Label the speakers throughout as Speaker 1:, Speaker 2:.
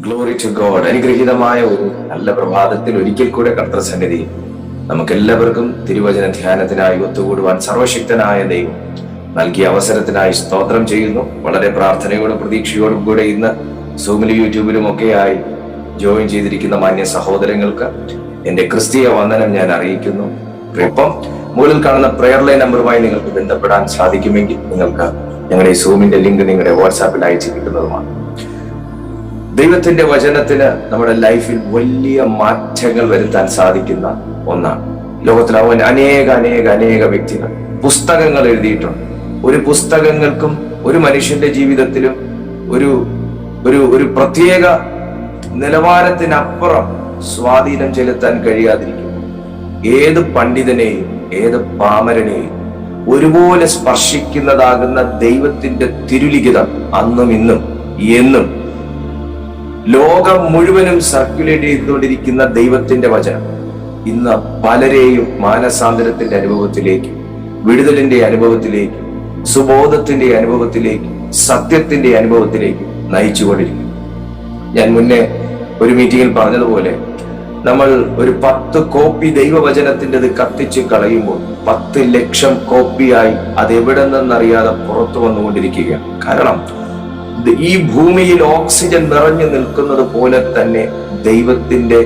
Speaker 1: Glory to God. അനുഗ്രഹീതമായ ഒരു നല്ല പ്രഭാതത്തിൽ ഒരിക്കൽ കൂടെ കർത്തൃസന്നിധി നമുക്കെല്ലാവർക്കും തിരുവചന ധ്യാനത്തിനായി ഒത്തുകൂടുവാൻ സർവശക്തനായ ദൈവം നൽകിയ അവസരത്തിനായി സ്തോത്രം ചെയ്യുന്നു. വളരെ പ്രാർത്ഥനയോടും പ്രതീക്ഷയോടും കൂടെ ഇന്ന് സൂമിലും യൂട്യൂബിലും ഒക്കെയായി ജോയിൻ ചെയ്തിരിക്കുന്ന മാന്യ സഹോദരങ്ങൾക്ക് എന്റെ ക്രിസ്തീയ വന്ദനം ഞാൻ അറിയിക്കുന്നു. ഒപ്പം മുകളിൽ കാണുന്ന പ്രെയർ ലൈൻ നമ്പറുമായി നിങ്ങൾക്ക് ബന്ധപ്പെടാൻ സാധിക്കുമെങ്കിൽ നിങ്ങൾക്ക് ഞങ്ങളുടെ ഈ സൂമിന്റെ ലിങ്ക് നിങ്ങളുടെ വാട്സാപ്പിൽ അയച്ചു കിട്ടുന്നതുമാണ്. ദൈവത്തിന്റെ വചനത്തിന് നമ്മുടെ ലൈഫിൽ വലിയ മാറ്റങ്ങൾ വരുത്താൻ സാധിക്കുന്ന ഒന്നാണ്. ലോകത്തിൽ അവൻ അനേക വ്യക്തികൾ പുസ്തകങ്ങൾ എഴുതിയിട്ടുണ്ട്. ഒരു പുസ്തകങ്ങൾക്കും ഒരു മനുഷ്യന്റെ ജീവിതത്തിലും ഒരു ഒരു ഒരു പ്രത്യേക നിലവാരത്തിനപ്പുറം സ്വാധീനം ചെലുത്താൻ കഴിയാതിരിക്കുന്നു. ഏത് പണ്ഡിതനെയും ഏത് പാമരനെയും ഒരുപോലെ സ്പർശിക്കുന്നതാകുന്ന ദൈവത്തിന്റെ തിരുലിഖിതം അന്നും ഇന്നും എന്നും ലോകം മുഴുവനും സർക്കുലേറ്റ് ചെയ്തുകൊണ്ടിരിക്കുന്ന ദൈവത്തിന്റെ വചനം ഇന്ന് പലരെയും മാനസാന്തരത്തിന്റെ അനുഭവത്തിലേക്ക്, വിടുതലിന്റെ അനുഭവത്തിലേക്ക്, സുബോധത്തിന്റെ അനുഭവത്തിലേക്ക്, സത്യത്തിന്റെ അനുഭവത്തിലേക്ക് നയിച്ചുകൊണ്ടിരിക്കും. ഞാൻ മുന്നേ ഒരു മീറ്റിംഗിൽ പറഞ്ഞതുപോലെ നമ്മൾ ഒരു 10 കോപ്പി ദൈവവചനത്തിൻ്റെത് കത്തിച്ച് കളയുമ്പോൾ 10 ലക്ഷം കോപ്പിയായി അത് എവിടെ നിന്നറിയാതെ പുറത്തു വന്നുകൊണ്ടിരിക്കുകയാണ്. കാരണം ഈ ഭൂമിയിൽ ഓക്സിജൻ നിറഞ്ഞു നിൽക്കുന്നത് പോലെ തന്നെ ദൈവത്തിന്റെ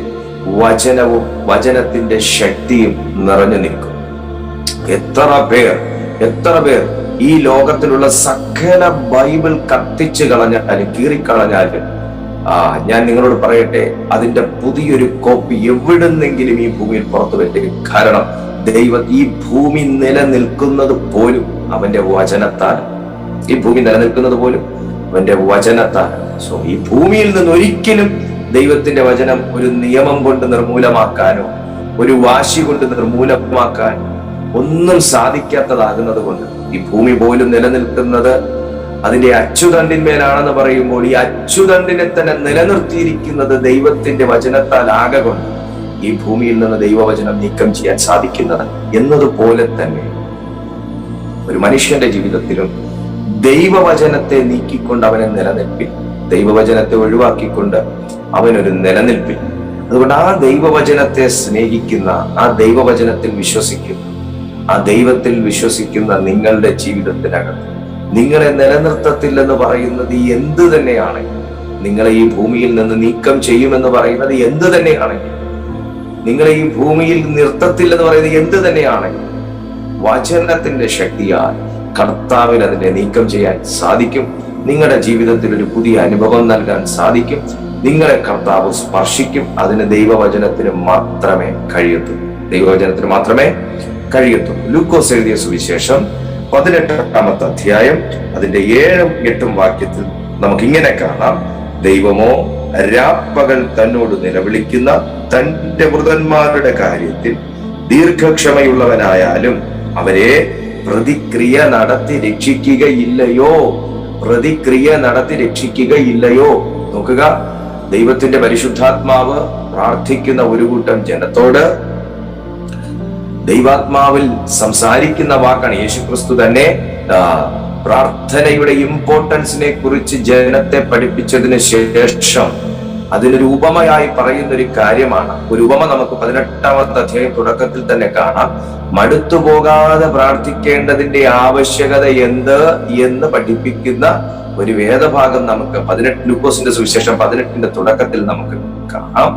Speaker 1: വചനവും വചനത്തിന്റെ ശക്തിയും നിറഞ്ഞു നിൽക്കും. എത്ര പേർ ഈ ലോകത്തിലുള്ള സകല ബൈബിൾ കത്തിച്ചു കളഞ്ഞാലും കീറിക്കളഞ്ഞാലും ഞാൻ നിങ്ങളോട് പറയട്ടെ, അതിന്റെ പുതിയൊരു കോപ്പി എവിടുന്നെങ്കിലും ഈ ഭൂമിയിൽ പുറത്തു വരും. കാരണം ഈ ഭൂമി നിലനിൽക്കുന്നത് പോലും അവന്റെ വചനത്താൽ. ഈ ഭൂമി നിലനിൽക്കുന്നത് പോലും അവന്റെ വചനത്താൽ. സോ ഈ ഭൂമിയിൽ നിന്ന് ഒരിക്കലും ദൈവത്തിന്റെ വചനം ഒരു നിയമം കൊണ്ട് നിർമൂലമാക്കാനോ ഒരു വാശി കൊണ്ട് നിർമൂലമാക്കാനോ ഒന്നും സാധിക്കാത്തതാകുന്നത് കൊണ്ട് ഈ ഭൂമി പോലും നിലനിൽക്കുന്നത് അതിന്റെ അച്ചുതണ്ടിന്മേലാണെന്ന് പറയുമ്പോൾ ഈ അച്ചുതണ്ടിനെ തന്നെ നിലനിർത്തിയിരിക്കുന്നത് ദൈവത്തിന്റെ വചനത്താൽ ആകെ കൊണ്ട് ഈ ഭൂമിയിൽ നിന്ന് ദൈവവചനം നീക്കം ചെയ്യാൻ സാധിക്കുന്നത് എന്നതുപോലെ തന്നെ ഒരു മനുഷ്യന്റെ ജീവിതത്തിലും ദൈവവചനത്തെ നീക്കിക്കൊണ്ട് അവനെ നിലനിൽപ്പിൽ, ദൈവവചനത്തെ ഒഴിവാക്കിക്കൊണ്ട് അവനൊരു നിലനിൽപ്പിൽ. അതുകൊണ്ട് ആ ദൈവവചനത്തെ സ്നേഹിക്കുന്ന, ആ ദൈവവചനത്തിൽ വിശ്വസിക്കുന്ന, ആ ദൈവത്തിൽ വിശ്വസിക്കുന്ന നിങ്ങളുടെ ജീവിതത്തിനകത്ത് നിങ്ങളെ നിലനിർത്തത്തില്ലെന്ന് പറയുന്നത് എന്ത് തന്നെയാണെങ്കിൽ, നിങ്ങളെ ഈ ഭൂമിയിൽ നിന്ന് നീക്കം ചെയ്യുമെന്ന് പറയുന്നത് എന്ത് തന്നെയാണെങ്കിൽ, നിങ്ങളെ ഈ ഭൂമിയിൽ നിർത്തത്തില്ലെന്ന് പറയുന്നത് എന്ത് തന്നെയാണെങ്കിൽ, വചനത്തിന്റെ ശക്തിയാൽ കർത്താവിന് അതിനെ നീക്കം ചെയ്യാൻ സാധിക്കും. നിങ്ങളുടെ ജീവിതത്തിൽ ഒരു പുതിയ അനുഭവം നൽകാൻ സാധിക്കും. നിങ്ങളെ കർത്താവ് സ്പർശിക്കും. അതിന് ദൈവവചനത്തിന് മാത്രമേ കഴിയത്തുള്ളൂ. ലൂക്കോസ് എഴുതിയ സുവിശേഷം 18-ാമത്തെ അധ്യായം അതിന്റെ 7-ഉം 8-ഉം വാക്യത്തിൽ നമുക്ക് ഇങ്ങനെ കാണാം: ദൈവമോ രാപ്പകൽ തന്നോട് നിലവിളിക്കുന്ന തന്റെ വൃതന്മാരുടെ കാര്യത്തിൽ ദീർഘക്ഷമയുള്ളവനായാലും അവരെ പ്രതിക്രിയ നടത്തി രക്ഷിക്കുകയില്ലയോ? നോക്കുക, ദൈവത്തിന്റെ പരിശുദ്ധാത്മാവ് പ്രാർത്ഥിക്കുന്ന ഒരു കൂട്ടം ജനത്തോട് ദൈവാത്മാവിൽ സംസാരിക്കുന്ന വാക്കാണ്. യേശുക്രിസ്തു തന്നെ പ്രാർത്ഥനയുടെ ഇമ്പോർട്ടൻസിനെ കുറിച്ച് ജനത്തെ പഠിപ്പിച്ചതിന് ശേഷം അതിനൊരു ഉപമയായി പറയുന്ന ഒരു കാര്യമാണ്. ഒരു ഉപമ നമുക്ക് 18-ാമത്തെ അധ്യായം തുടക്കത്തിൽ തന്നെ കാണാം. മടുത്തുപോകാതെ പ്രാർത്ഥിക്കേണ്ടതിന്റെ ആവശ്യകത എന്ന് പഠിപ്പിക്കുന്ന ഒരു വേദഭാഗം നമുക്ക് ലൂക്കോസിന്റെ സുവിശേഷം 18-ന്റെ തുടക്കത്തിൽ നമുക്ക് കാണാം.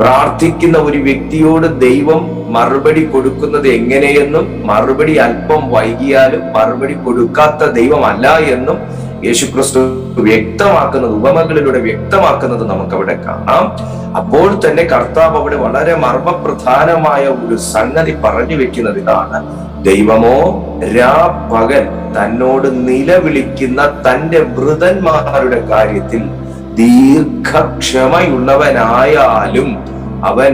Speaker 1: പ്രാർത്ഥിക്കുന്ന ഒരു വ്യക്തിയോട് ദൈവം മറുപടി കൊടുക്കുന്നത് എങ്ങനെയെന്നും, മറുപടി അല്പം വൈകിയാലും മറുപടി കൊടുക്കാത്ത ദൈവമല്ല എന്നും യേശുക്രിസ്തു വ്യക്തമാക്കുന്നത്, ഉപമകളിലൂടെ വ്യക്തമാക്കുന്നത് നമുക്ക് അവിടെ കാണാം. അപ്പോൾ തന്നെ കർത്താവ് അവിടെ വളരെ മർമ്മപ്രധാനമായ ഒരു സംഗതി പറഞ്ഞു വെക്കുന്നത് ഇതാണ്: ദൈവമോ രാപ്പകൽ തന്നോട് നിലവിളിക്കുന്ന തന്റെ വൃതന്മാരുടെ കാര്യത്തിൽ ദീർഘക്ഷമയുള്ളവനായാലും അവൻ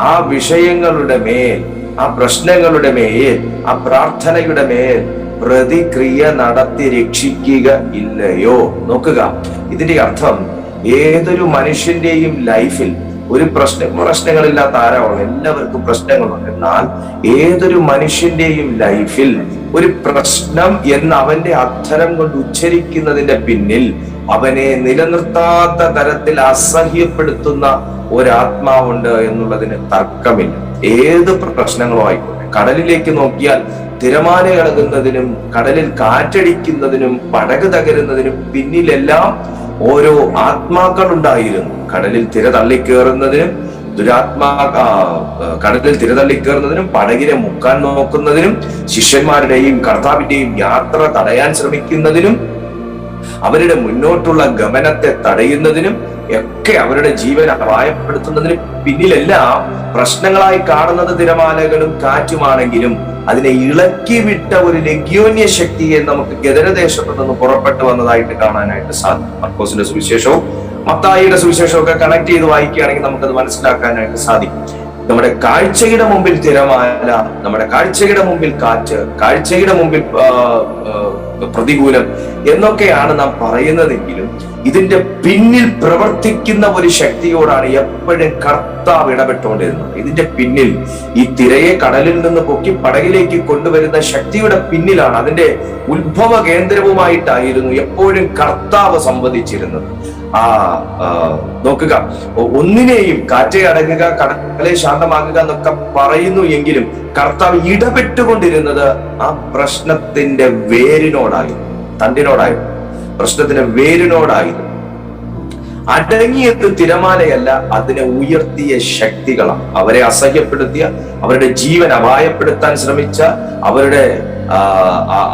Speaker 1: ആ വിഷയങ്ങളുടെ മേൽ, ആ പ്രശ്നങ്ങളുടെ മേൽ, ആ പ്രാർത്ഥനയുടെ മേൽ പ്രതിക്രിയ നടത്തി രക്ഷിക്കുകയില്ലയോ? നോക്കുക, ഇതിന്റെ അർത്ഥം ഏതൊരു മനുഷ്യന്റെയും ലൈഫിൽ ഒരു പ്രശ്നങ്ങളില്ലാത്ത ആരാണ്? എല്ലാവർക്കും പ്രശ്നങ്ങളുണ്ട്. എന്നാൽ ഏതൊരു മനുഷ്യന്റെയും ലൈഫിൽ ഒരു പ്രശ്നം എന്ന് അവന്റെ അധരം കൊണ്ട് ഉച്ചരിക്കുന്നതിന്റെ പിന്നിൽ അവനെ നിലനിർത്താത്ത തരത്തിൽ അസഹ്യപ്പെടുത്തുന്ന ഒരാത്മാവുണ്ട് എന്നുള്ളതിന് തർക്കമില്ല. ഏത് പ്രശ്നങ്ങളും ആയിക്കോട്ടെ, കടലിലേക്ക് നോക്കിയാൽ തിരമാല ഇളകുന്നതിനും കടലിൽ കാറ്റടിക്കുന്നതിനും പടക് തകരുന്നതിനും പിന്നിലെല്ലാം ഓരോ ആത്മാക്കൾ ഉണ്ടായിരുന്നു. കടലിൽ തിര തള്ളിക്കേറുന്നതിനും കടലിൽ തിര തള്ളിക്കേറുന്നതിനും പടകിനെ മുക്കാൻ നോക്കുന്നതിനും ശിഷ്യന്മാരുടെയും കർത്താവിന്റെയും യാത്ര തടയാൻ ശ്രമിക്കുന്നതിനും അവരുടെ മുന്നോട്ടുള്ള ഗമനത്തെ തടയുന്നതിനും ഒക്കെ അവരുടെ ജീവൻ അപായപ്പെടുത്തുന്നതിന് പിന്നിലെല്ലാം പ്രശ്നങ്ങളായി കാണുന്നത് തിരമാലകളും കാറ്റുമാണെങ്കിലും അതിനെ ഇളക്കി വിട്ട ഒരു ലഗ്യോന്യ ശക്തിയെ നമുക്ക് ഗദരദേശത്തു നിന്ന് പുറപ്പെട്ടു വന്നതായിട്ട് കാണാനായിട്ട് സാധിക്കും. മർക്കോസിന്റെ സുവിശേഷവും മത്തായിയുടെ സുവിശേഷവും ഒക്കെ കണക്ട് ചെയ്ത് വായിക്കുകയാണെങ്കിൽ നമുക്കത് മനസ്സിലാക്കാനായിട്ട് സാധിക്കും. നമ്മുടെ കാഴ്ചയുടെ മുമ്പിൽ തിരമാല, നമ്മുടെ കാഴ്ചയുടെ മുമ്പിൽ കാറ്റ്, കാഴ്ചയുടെ മുമ്പിൽ പ്രതികൂലം എന്നൊക്കെയാണ് നാം പറയുന്നതെങ്കിലും ഇതിന്റെ പിന്നിൽ പ്രവർത്തിക്കുന്ന ഒരു ശക്തിയോടാണ് എപ്പോഴും കർത്താവ് ഇടപെട്ടുകൊണ്ടിരുന്നത്. ഇതിന്റെ പിന്നിൽ ഈ തിരയെ കടലിൽ നിന്ന് പൊക്കി പടകിലേക്ക് കൊണ്ടുവരുന്ന ശക്തിയുടെ പിന്നിലാണ്, അതിന്റെ ഉത്ഭവ കേന്ദ്രവുമായിട്ടായിരുന്നു എപ്പോഴും കർത്താവ് സംവദിച്ചിരുന്നത്. നോക്കുക, ഒന്നിനെയും കാറ്റെ അടങ്ങുക, കടലെ ശാന്തമാകുക എന്നൊക്കെ പറയുന്നു എങ്കിലും കർത്താവ് ഇടപെട്ടുകൊണ്ടിരുന്നത് ആ പ്രശ്നത്തിന്റെ വേരിനോടായിരുന്നു, തണ്ടിനോടായിരുന്നു, പ്രശ്നത്തിന്റെ വേരിനോടായിരുന്നു. അടങ്ങിയത് തിരമാലയല്ല, അതിനെ ഉയർത്തിയ ശക്തികളാണ്. അവരെ അസഹ്യപ്പെടുത്തിയ, അവരുടെ ജീവൻ അപായപ്പെടുത്താൻ ശ്രമിച്ച,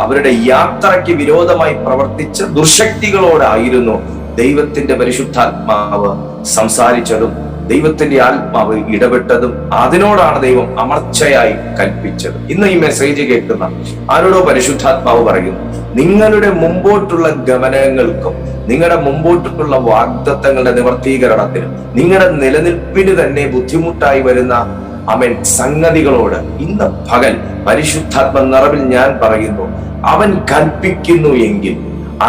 Speaker 1: അവരുടെ യാത്രയ്ക്ക് വിരോധമായി പ്രവർത്തിച്ച ദുർശക്തികളോടായിരുന്നു ദൈവത്തിന്റെ പരിശുദ്ധാത്മാവ് സംസാരിച്ചതും ദൈവത്തിന്റെ ആത്മാവ് ഇടപെട്ടതും. അതിനോടാണ് ദൈവം അമർച്ചയായി കൽപ്പിച്ചത്. ഇന്ന് ഈ മെസ്സേജ് കേൾക്കുന്ന ആരോടോ പരിശുദ്ധാത്മാവ് പറയുന്നു, നിങ്ങളുടെ മുമ്പോട്ടുള്ള ഗമനങ്ങൾക്കും നിങ്ങളുടെ മുമ്പോട്ടുള്ള വാഗ്ദത്തങ്ങളുടെ നിവർത്തീകരണത്തിനും നിങ്ങളുടെ നിലനിൽപ്പിന് തന്നെ ബുദ്ധിമുട്ടായി വരുന്ന സംഗതികളോട് ഇന്ന് പകൽ പരിശുദ്ധാത്മ നിറവിൽ ഞാൻ പറയുന്നു, അവൻ കൽപ്പിക്കുന്നു എങ്കിൽ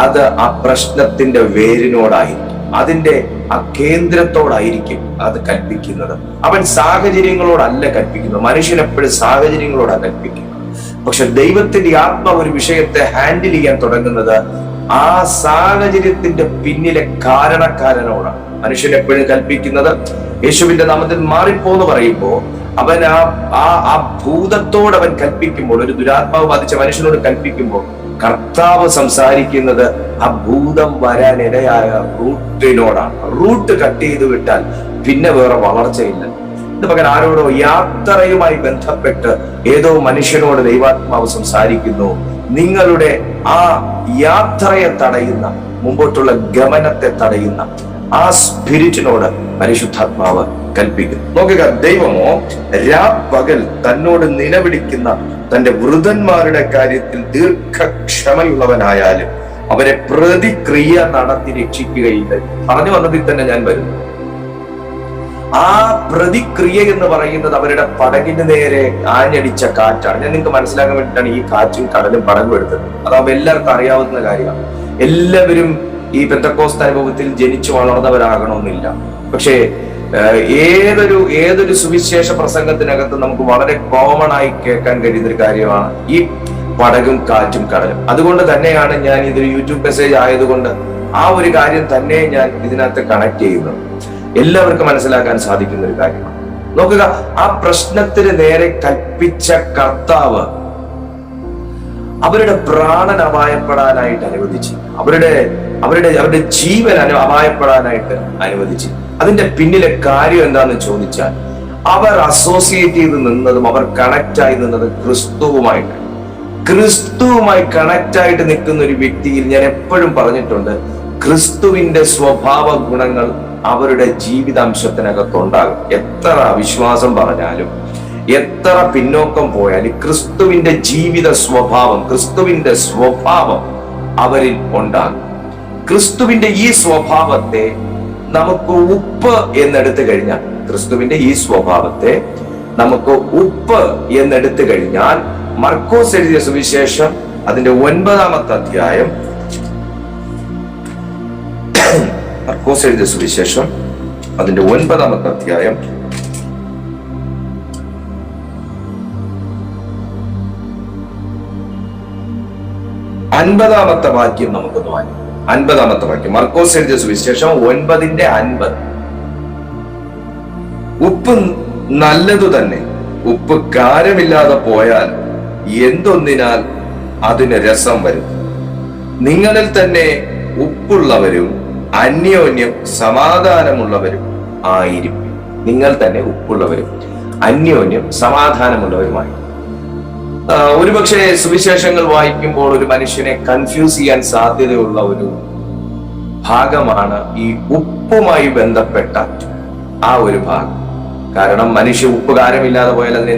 Speaker 1: അത് ആ പ്രശ്നത്തിന്റെ വേരിനോടായിരിക്കും, അതിന്റെ ആ കേന്ദ്രത്തോടായിരിക്കും അത് കൽപ്പിക്കുന്നത്. അവൻ സാഹചര്യങ്ങളോടല്ല കൽപ്പിക്കുന്നത്. മനുഷ്യൻ എപ്പോഴും സാഹചര്യങ്ങളോടാണ് കൽപ്പിക്കുന്നത്. പക്ഷെ ദൈവത്തിന്റെ ആത്മാവ് ഒരു വിഷയത്തെ ഹാൻഡിൽ ചെയ്യാൻ തുടങ്ങുന്നത് ആ സാഹചര്യത്തിന്റെ പിന്നിലെ കാരണക്കാരനോടാണ്. മനുഷ്യൻ എപ്പോഴും കൽപ്പിക്കുന്നത് യേശുവിന്റെ നാമത്തിൽ മാറിപ്പോന്ന് പറയുമ്പോ അവൻ ആ ഭൂതത്തോട് അവൻ കൽപ്പിക്കുമ്പോൾ, ഒരു ദുരാത്മാവ് ബാധിച്ച മനുഷ്യനോട് കൽപ്പിക്കുമ്പോൾ കർത്താവ് സംസാരിക്കുന്നത് ആ ഭൂതം വരാൻ ഇടയായ റൂട്ടിനോടാണ്. റൂട്ട് കട്ട് ചെയ്ത് വിട്ടാൽ പിന്നെ വേറെ വളർച്ചയില്ല. ഇത് പകരം ആരോടോ യാത്രയുമായി ബന്ധപ്പെട്ട് ഏതോ മനുഷ്യനോട് ദൈവാത്മാവ് സംസാരിക്കുന്നു. നിങ്ങളുടെ ആ യാത്രയെ തടയുന്ന, മുമ്പോട്ടുള്ള ഗമനത്തെ തടയുന്ന ആ സ്പിരിറ്റിനോട് പരിശുദ്ധാത്മാവ് കൽപ്പിക്കുന്നു. നോക്കുക, ദൈവമോ രാപ്പകൽ തന്നോട് നിലവിളിക്കുന്ന തന്റെ വൃതന്മാരുടെ കാര്യത്തിൽ ദീർഘക്ഷമയുള്ളവനായാലും അവരെ പ്രതിക്രിയ നടത്തി രക്ഷിക്കുകയില്ല. പറഞ്ഞു വന്നതിൽ തന്നെ ഞാൻ വരുന്നു. ആ പ്രതിക്രിയ എന്ന് പറയുന്നത് അവരുടെ പടകിന് നേരെ ആഞ്ഞടിച്ച കാറ്റാണ്. ഞാൻ നിങ്ങൾക്ക് മനസ്സിലാക്കാൻ വേണ്ടിയിട്ടാണ് ഈ കാറ്റും കടലും പടകും എടുത്തത്. അതാവുമ്പോൾ എല്ലാവർക്കും അറിയാവുന്ന കാര്യമാണ്. എല്ലാവരും ഈ പെന്തക്കോസ്ത് അനുഭവത്തിൽ ജനിച്ചു വളർന്നവരാകണമെന്നില്ല. പക്ഷേ ഏതൊരു സുവിശേഷ പ്രസംഗത്തിനകത്ത് നമുക്ക് വളരെ കോമൺ ആയി കേൾക്കാൻ കഴിയുന്ന ഒരു കാര്യമാണ് ഈ പടകും കാറ്റും കടലും. അതുകൊണ്ട് തന്നെയാണ് ഞാൻ ഇതൊരു യൂട്യൂബ് മെസ്സേജ് ആയതുകൊണ്ട് ആ ഒരു കാര്യം തന്നെ ഞാൻ ഇതിനകത്ത് കണക്ട് ചെയ്യുന്നത്. എല്ലാവർക്കും മനസ്സിലാക്കാൻ സാധിക്കുന്ന ഒരു കാര്യമാണ്. നോക്കുക, ആ പ്രശ്നത്തിന് നേരെ കൽപ്പിച്ച കർത്താവ് അവരുടെ പ്രാണൻ അപായപ്പെടാനായിട്ട് അനുവദിച്ചു, അവരുടെ ജീവൻ അപായപ്പെടാനായിട്ട് അനുവദിച്ചു. അതിന്റെ പിന്നിലെ കാര്യം എന്താന്ന് ചോദിച്ചാൽ, അവർ അസോസിയേറ്റ് ചെയ്ത് നിന്നതും അവർ കണക്ട് ആയി നിന്നതും ക്രിസ്തുവുമായി കണക്ട് ആയിട്ട് നിൽക്കുന്ന ഒരു വ്യക്തിയിൽ ഞാൻ എപ്പോഴും പറഞ്ഞിട്ടുണ്ട്, ക്രിസ്തുവിന്റെ സ്വഭാവ ഗുണങ്ങൾ അവരുടെ ജീവിതാംശത്തിനകത്തുണ്ടാകും. എത്ര അവിശ്വാസം പറഞ്ഞാലും, എത്ര പിന്നോക്കം പോയാലും ക്രിസ്തുവിന്റെ ജീവിത സ്വഭാവം, ക്രിസ്തുവിന്റെ സ്വഭാവം അവരിൽ ഉണ്ടാകും. ക്രിസ്തുവിന്റെ ഈ സ്വഭാവത്തെ നമുക്ക് ഉപ്പ് എന്നെടുത്തു കഴിഞ്ഞാൽ, ക്രിസ്തുവിന്റെ ഈ സ്വഭാവത്തെ നമുക്ക് ഉപ്പ് എന്നെടുത്തു കഴിഞ്ഞാൽ, മർക്കോസ് എഴുതിയ സുവിശേഷം അതിന്റെ 9-ാമത്തെ അധ്യായം, മർക്കോസ് എഴുതിയ സുവിശേഷം അതിന്റെ 9-ാമത്തെ അധ്യായം 50-ാമത്തെ വാക്യം നമുക്കൊന്ന് വായിക്കാം. 50-ാമത്തെ വാക്യം, മർക്കോസ് എഴുതിയ സുവിശേഷം 9:50. ഉപ്പ് നല്ലതു തന്നെ, ഉപ്പ് കാരമില്ലാതെ പോയാൽ എന്തൊന്നിനാൽ അതിന് രസം വരും. നിങ്ങളിൽ തന്നെ ഉപ്പുള്ളവരും അന്യോന്യം സമാധാനമുള്ളവരും ആയിരിക്കും. നിങ്ങൾ തന്നെ ഉപ്പുള്ളവരും അന്യോന്യം സമാധാനമുള്ളവരുമായി. ഒരുപക്ഷെ സുവിശേഷങ്ങൾ വായിക്കുമ്പോൾ ഒരു മനുഷ്യനെ കൺഫ്യൂസ് ചെയ്യാൻ സാധ്യതയുള്ള ഒരു ഭാഗമാണ് ഈ ഉപ്പുമായി ബന്ധപ്പെട്ട ആ ഒരു ഭാഗം. കാരണം മനുഷ്യ ഉപ്പുകാരമില്ലാതെ പോയാൽ അതിന്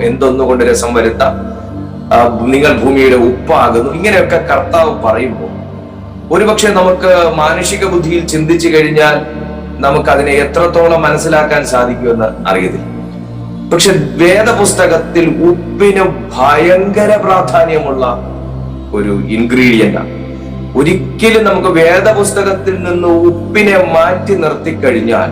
Speaker 1: എന്തൊന്നുകൊണ്ട് രസം വരുത്താം, നിങ്ങൾ ഭൂമിയുടെ ഉപ്പാകുന്നു, ഇങ്ങനെയൊക്കെ കർത്താവ് പറയുമ്പോൾ ഒരുപക്ഷെ നമുക്ക് മാനുഷിക ബുദ്ധിയിൽ ചിന്തിച്ചു കഴിഞ്ഞാൽ നമുക്ക് അതിനെ എത്രത്തോളം മനസ്സിലാക്കാൻ സാധിക്കുമെന്ന് അറിയത്തില്ല. പക്ഷെ വേദപുസ്തകത്തിൽ ഉപ്പിന് ഭയങ്കര പ്രാധാന്യമുള്ള ഒരു ഇൻഗ്രീഡിയന്റ് ആണ്. ഒരിക്കലും നമുക്ക് വേദപുസ്തകത്തിൽ നിന്ന് ഉപ്പിനെ മാറ്റി നിർത്തിക്കഴിഞ്ഞാൽ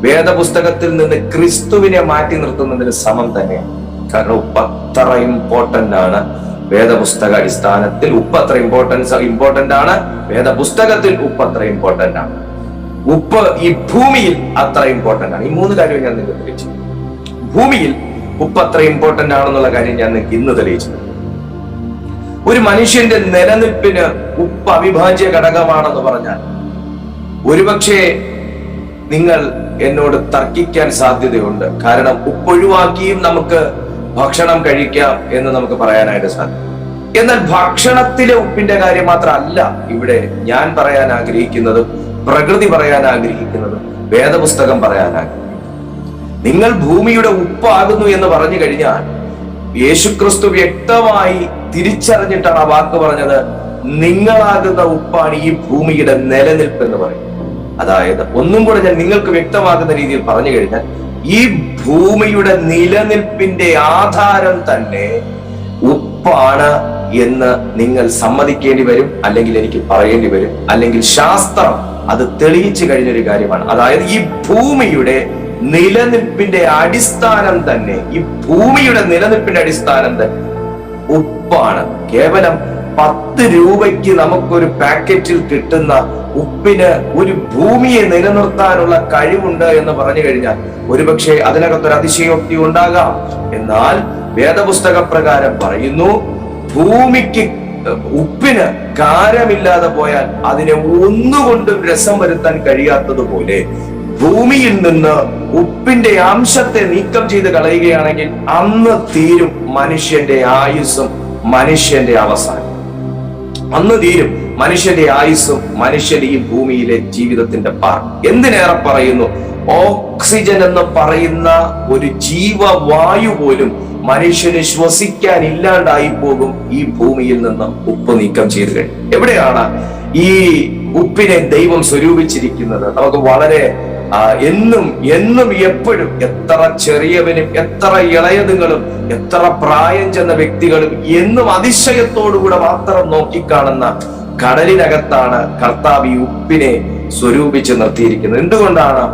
Speaker 1: വേദപുസ്തകത്തിൽ നിന്ന് ക്രിസ്തുവിനെ മാറ്റി നിർത്തുന്നതിന് സമം തന്നെയാണ്. കാരണം ഉപ്പ് അത്ര ഇമ്പോർട്ടന്റ് ആണ്. വേദപുസ്തക അടിസ്ഥാനത്തിൽ ഉപ്പ് അത്ര ഇമ്പോർട്ടന്റ് ആണ്. വേദപുസ്തകത്തിൽ ഉപ്പ് അത്ര ഇമ്പോർട്ടന്റ് ആണ്. ഉപ്പ് ഈ ഭൂമിയിൽ അത്ര ഇമ്പോർട്ടന്റ് ആണ്. ഈ 3 കാര്യം ഞാൻ നിങ്ങൾക്ക് തെളിയിച്ചു. ഭൂമിയിൽ ഉപ്പ് അത്ര ഇമ്പോർട്ടന്റ് ആണെന്നുള്ള കാര്യം ഞാൻ നിങ്ങൾക്ക് ഇന്ന് തെളിയിച്ചു. ഒരു മനുഷ്യന്റെ നിലനിൽപ്പിന് ഉപ്പ് അവിഭാജ്യ ഘടകമാണെന്ന് പറഞ്ഞാൽ ഒരുപക്ഷെ നിങ്ങൾ എന്നോട് തർക്കിക്കാൻ സാധ്യതയുണ്ട്. കാരണം ഉപ്പൊഴിവാക്കിയും നമുക്ക് ഭക്ഷണം കഴിക്കാം എന്ന് നമുക്ക് പറയാനായിട്ട് സാധിക്കും. എന്നാൽ ഭക്ഷണത്തിലെ ഉപ്പിന്റെ കാര്യം മാത്രമല്ല ഇവിടെ ഞാൻ പറയാൻ ആഗ്രഹിക്കുന്നതും പ്രകൃതി പറയാൻ ആഗ്രഹിക്കുന്നതും വേദപുസ്തകം പറയാൻ ആഗ്രഹിക്കുന്നത്. നിങ്ങൾ ഭൂമിയുടെ ഉപ്പാകുന്നു എന്ന് പറഞ്ഞു കഴിഞ്ഞാൽ യേശുക്രിസ്തു വ്യക്തമായി തിരിച്ചറിഞ്ഞിട്ടാണ് ആ വാക്ക് പറഞ്ഞത്. നിങ്ങളാകുന്ന ഉപ്പാണ് ഈ ഭൂമിയുടെ നിലനിൽപ്പ് എന്ന് പറയും. അതായത് ഒന്നും കൂടെ ഞാൻ നിങ്ങൾക്ക് വ്യക്തമാകുന്ന രീതിയിൽ പറഞ്ഞു കഴിഞ്ഞാൽ ഈ ഭൂമിയുടെ നിലനിൽപ്പിന്റെ ആധാരം തന്നെ ഉപ്പാണ് എന്ന് നിങ്ങൾ സമ്മതിക്കേണ്ടി വരും, അല്ലെങ്കിൽ എനിക്ക് പറയേണ്ടി വരും, അല്ലെങ്കിൽ ശാസ്ത്രം അത് തെളിയിച്ചു കഴിഞ്ഞൊരു കാര്യമാണ്. അതായത് ഈ ഭൂമിയുടെ നിലനിൽപ്പിന്റെ അടിസ്ഥാനം തന്നെ ഉപ്പാണ്. കേവലം 10 രൂപയ്ക്ക് നമുക്കൊരു പാക്കറ്റിൽ കിട്ടുന്ന ഉപ്പിന് ഒരു ഭൂമിയെ നിലനിർത്താനുള്ള കഴിവുണ്ട് എന്ന് പറഞ്ഞു കഴിഞ്ഞാൽ ഒരുപക്ഷെ അതിനകത്തൊരു അതിശയോക്തി ഉണ്ടാകാം. എന്നാൽ വേദപുസ്തക പ്രകാരം പറയുന്നു, ഭൂമിക്ക് ഉപ്പിന് കാരമില്ലാതെ പോയാൽ അതിനെ ഒന്നുകൊണ്ടും രസം വരുത്താൻ കഴിയാത്തതുപോലെ ഭൂമിയിൽ നിന്ന് ഉപ്പിന്റെ അംശത്തെ നീക്കം ചെയ്ത് കളയുകയാണെങ്കിൽ അന്ന് തീരും മനുഷ്യന്റെ ആയുസ്സും മനുഷ്യന്റെ അവസാനം. അന്ന് തീരും മനുഷ്യന്റെ ആയുസ്സും മനുഷ്യന്റെ ഈ ഭൂമിയിലെ ജീവിതത്തിന്റെ പാർ. എന്തിനേറെ പറയുന്നു, ഓക്സിജൻ എന്ന് പറയുന്ന ഒരു ജീവവായു പോലും മനുഷ്യന് ശ്വസിക്കാൻ ഇല്ലാണ്ടായി പോകും ഈ ഭൂമിയിൽ നിന്ന് ഉപ്പ് നീക്കം ചെയ്ത് കഴിഞ്ഞു. എവിടെയാണ് ഈ ഉപ്പിനെ ദൈവം സ്വരൂപിച്ചിരിക്കുന്നത്? നമുക്ക് വളരെ എന്നും എപ്പോഴും എത്ര ചെറിയവനും എത്ര ഇളയതുങ്ങളും എത്ര പ്രായം ചെന്ന വ്യക്തികളും എന്നും അതിശയത്തോടുകൂടെ മാത്രം നോക്കിക്കാണുന്ന കടലിനകത്താണ് കർത്താവ് ഈ ഉപ്പിനെ സ്വരൂപിച്ച് നിർത്തിയിരിക്കുന്നത്. എന്തുകൊണ്ടാണ്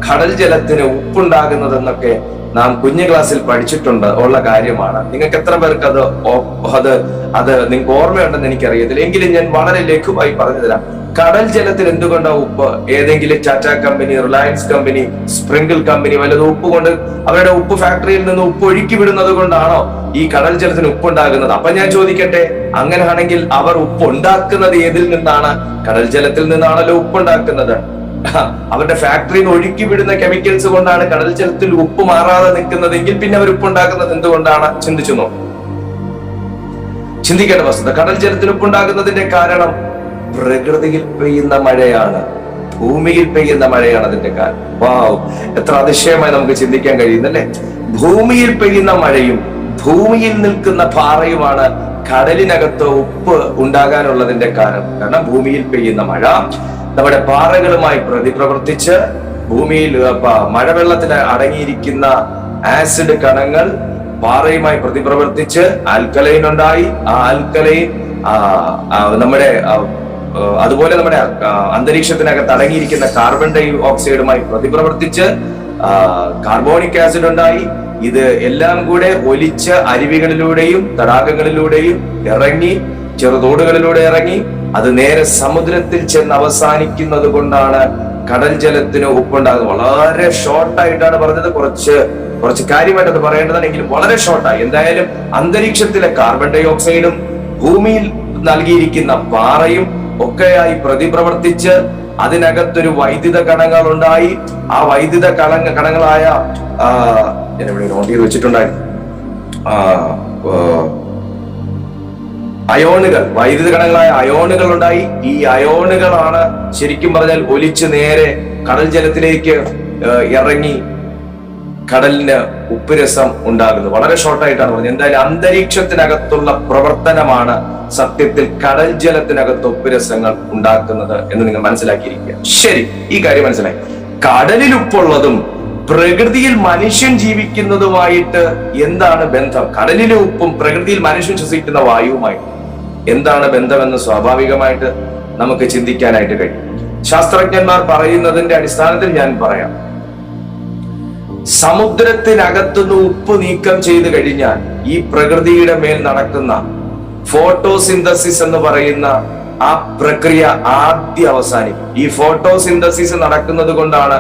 Speaker 1: കടൽ ജലത്തിന് ഉപ്പുണ്ടാകുന്നത് എന്നൊക്കെ നാം കുഞ്ഞു ക്ലാസ്സിൽ പഠിച്ചിട്ടുണ്ട് ഉള്ള കാര്യമാണ്. നിങ്ങൾക്ക് എത്ര പേർക്ക് അത് നിങ്ങൾക്ക് ഓർമ്മയുണ്ടെന്ന് എനിക്കറിയത്തില്ല, എങ്കിലും ഞാൻ വളരെ ലഘുവായി പറഞ്ഞു തരാം. കടൽ ജലത്തിൽ എന്തുകൊണ്ടാണ് ഉപ്പ്? ഏതെങ്കിലും Tata company, Reliance company, sprinkle company വല്ലതും ഉപ്പ് കൊണ്ട് അവരുടെ ഉപ്പ് ഫാക്ടറിയിൽ നിന്ന് ഉപ്പ് ഒഴുക്കി വിടുന്നത് കൊണ്ടാണോ ഈ കടൽ ജലത്തിന് ഉപ്പുണ്ടാകുന്നത്? അപ്പൊ ഞാൻ ചോദിക്കട്ടെ, അങ്ങനെയാണെങ്കിൽ അവർ ഉപ്പ് ഉണ്ടാക്കുന്നത് ഏതിൽ നിന്നാണ്? കടൽ ജലത്തിൽ നിന്നാണല്ലോ ഉപ്പുണ്ടാക്കുന്നത്. അവരുടെ ഫാക്ടറിയിൽ നിന്ന് ഒഴുക്കി വിടുന്ന കെമിക്കൽസ് കൊണ്ടാണ് കടൽ ജലത്തിൽ ഉപ്പ് മാറാതെ നിൽക്കുന്നതെങ്കിൽ പിന്നെ അവർ ഉപ്പുണ്ടാക്കുന്നത് എന്തുകൊണ്ടാണ്? ചിന്തിക്കേണ്ട വസ്തുത. കടൽ ജലത്തിൽ ഉപ്പുണ്ടാകുന്നതിന്റെ കാരണം പ്രകൃതിയിൽ പെയ്യുന്ന മഴയാണ്, ഭൂമിയിൽ പെയ്യുന്ന മഴയാണ് അതിന്റെ കാരണം. വാവ്, എത്ര അതിശയമായി നമുക്ക് ചിന്തിക്കാൻ കഴിയുന്നല്ലേ? ഭൂമിയിൽ പെയ്യുന്ന മഴയും ഭൂമിയിൽ നിൽക്കുന്ന പാറയുമാണ് കടലിനകത്ത് ഉപ്പ് ഉണ്ടാകാനുള്ളതിന്റെ കാരണം ഭൂമിയിൽ പെയ്യുന്ന മഴ നമ്മുടെ പാറകളുമായി പ്രതിപ്രവർത്തിച്ച് ഭൂമിയിൽ മഴവെള്ളത്തിൽ അടങ്ങിയിരിക്കുന്ന ആസിഡ് കണങ്ങൾ പാറയുമായി പ്രതിപ്രവർത്തിച്ച് ആൽക്കലൈൻ ഉണ്ടായി. ആ ആൽക്കലൈൻ അതുപോലെ നമ്മുടെ അന്തരീക്ഷത്തിനകത്ത് അടങ്ങിയിരിക്കുന്ന കാർബൺ ഡൈ ഓക്സൈഡുമായി പ്രതിപ്രവർത്തിച്ച് കാർബോണിക് ആസിഡ് ഉണ്ടായി. ഇത് എല്ലാം കൂടെ ഒലിച്ച് അരുവികളിലൂടെയും തടാകങ്ങളിലൂടെയും ഇറങ്ങി, ചെറുതോടുകളിലൂടെ ഇറങ്ങി അത് നേരെ സമുദ്രത്തിൽ ചെന്ന് അവസാനിക്കുന്നത് കൊണ്ടാണ് കടൽ ജലത്തിന് ഉപ്പുണ്ടാകുന്നത്. വളരെ ഷോർട്ടായിട്ടാണ് പറഞ്ഞത്, കുറച്ച് കാര്യമായിട്ട് അത് പറയേണ്ടതാണെങ്കിലും വളരെ ഷോർട്ടായി. എന്തായാലും അന്തരീക്ഷത്തിലെ കാർബൺ ഡൈ ഓക്സൈഡും ഭൂമിയിൽ നൽകിയിരിക്കുന്ന പാറയും ഒക്കെയായി പ്രതിപ്രവർത്തിച്ച് അതിനകത്തൊരു വൈദ്യുത കണങ്ങൾ ഉണ്ടായി. ആ വൈദ്യുത കണങ്ങളായ ഞാൻ ഇവിടെ നോട്ട് ചെയ്ത് വെച്ചിട്ടുണ്ടായിരുന്നു, അയോണുകൾ, വൈദ്യുത കണങ്ങളായ അയോണുകൾ ഉണ്ടായി. ഈ അയോണുകളാണ് ശരിക്കും പറഞ്ഞാൽ ഒലിച്ച് നേരെ കടൽ ജലത്തിലേക്ക് ഇറങ്ങി കടലിന് ഉപ്പുരസം ഉണ്ടാകുന്നത്. വളരെ ഷോർട്ടായിട്ടാണ് പറഞ്ഞത്. എന്തായാലും അന്തരീക്ഷത്തിനകത്തുള്ള പ്രവർത്തനമാണ് സത്യത്തിൽ കടൽ ജലത്തിനകത്ത് ഉപ്പുരസങ്ങൾ ഉണ്ടാക്കുന്നത് എന്ന് നിങ്ങൾ മനസ്സിലാക്കിയിരിക്കുക. ശരി, ഈ കാര്യം മനസ്സിലായി. കടലിൽ ഉപ്പുള്ളതും പ്രകൃതിയിൽ മനുഷ്യൻ ജീവിക്കുന്നതുമായിട്ട് എന്താണ് ബന്ധം? കടലിലെ ഉപ്പും പ്രകൃതിയിൽ മനുഷ്യൻ ശ്വസിക്കുന്ന വായുവുമായി എന്താണ് ബന്ധമെന്ന് സ്വാഭാവികമായിട്ട് നമുക്ക് ചിന്തിക്കാനായിട്ട് കഴിയും. ശാസ്ത്രജ്ഞന്മാർ പറയുന്നതിന്റെ അടിസ്ഥാനത്തിൽ ഞാൻ പറയാം. സമുദ്രത്തിനകത്തുനിന്ന് ഉപ്പ് നീക്കം ചെയ്ത് കഴിഞ്ഞാൽ ഈ പ്രകൃതിയുടെ മേൽ നടക്കുന്ന ഫോട്ടോസിന്തസിസ് എന്ന് പറയുന്ന ആ പ്രക്രിയ ആദ്യം അവസാനിക്കും. ഈ ഫോട്ടോസിന്തസിസ് നടക്കുന്നത് കൊണ്ടാണ്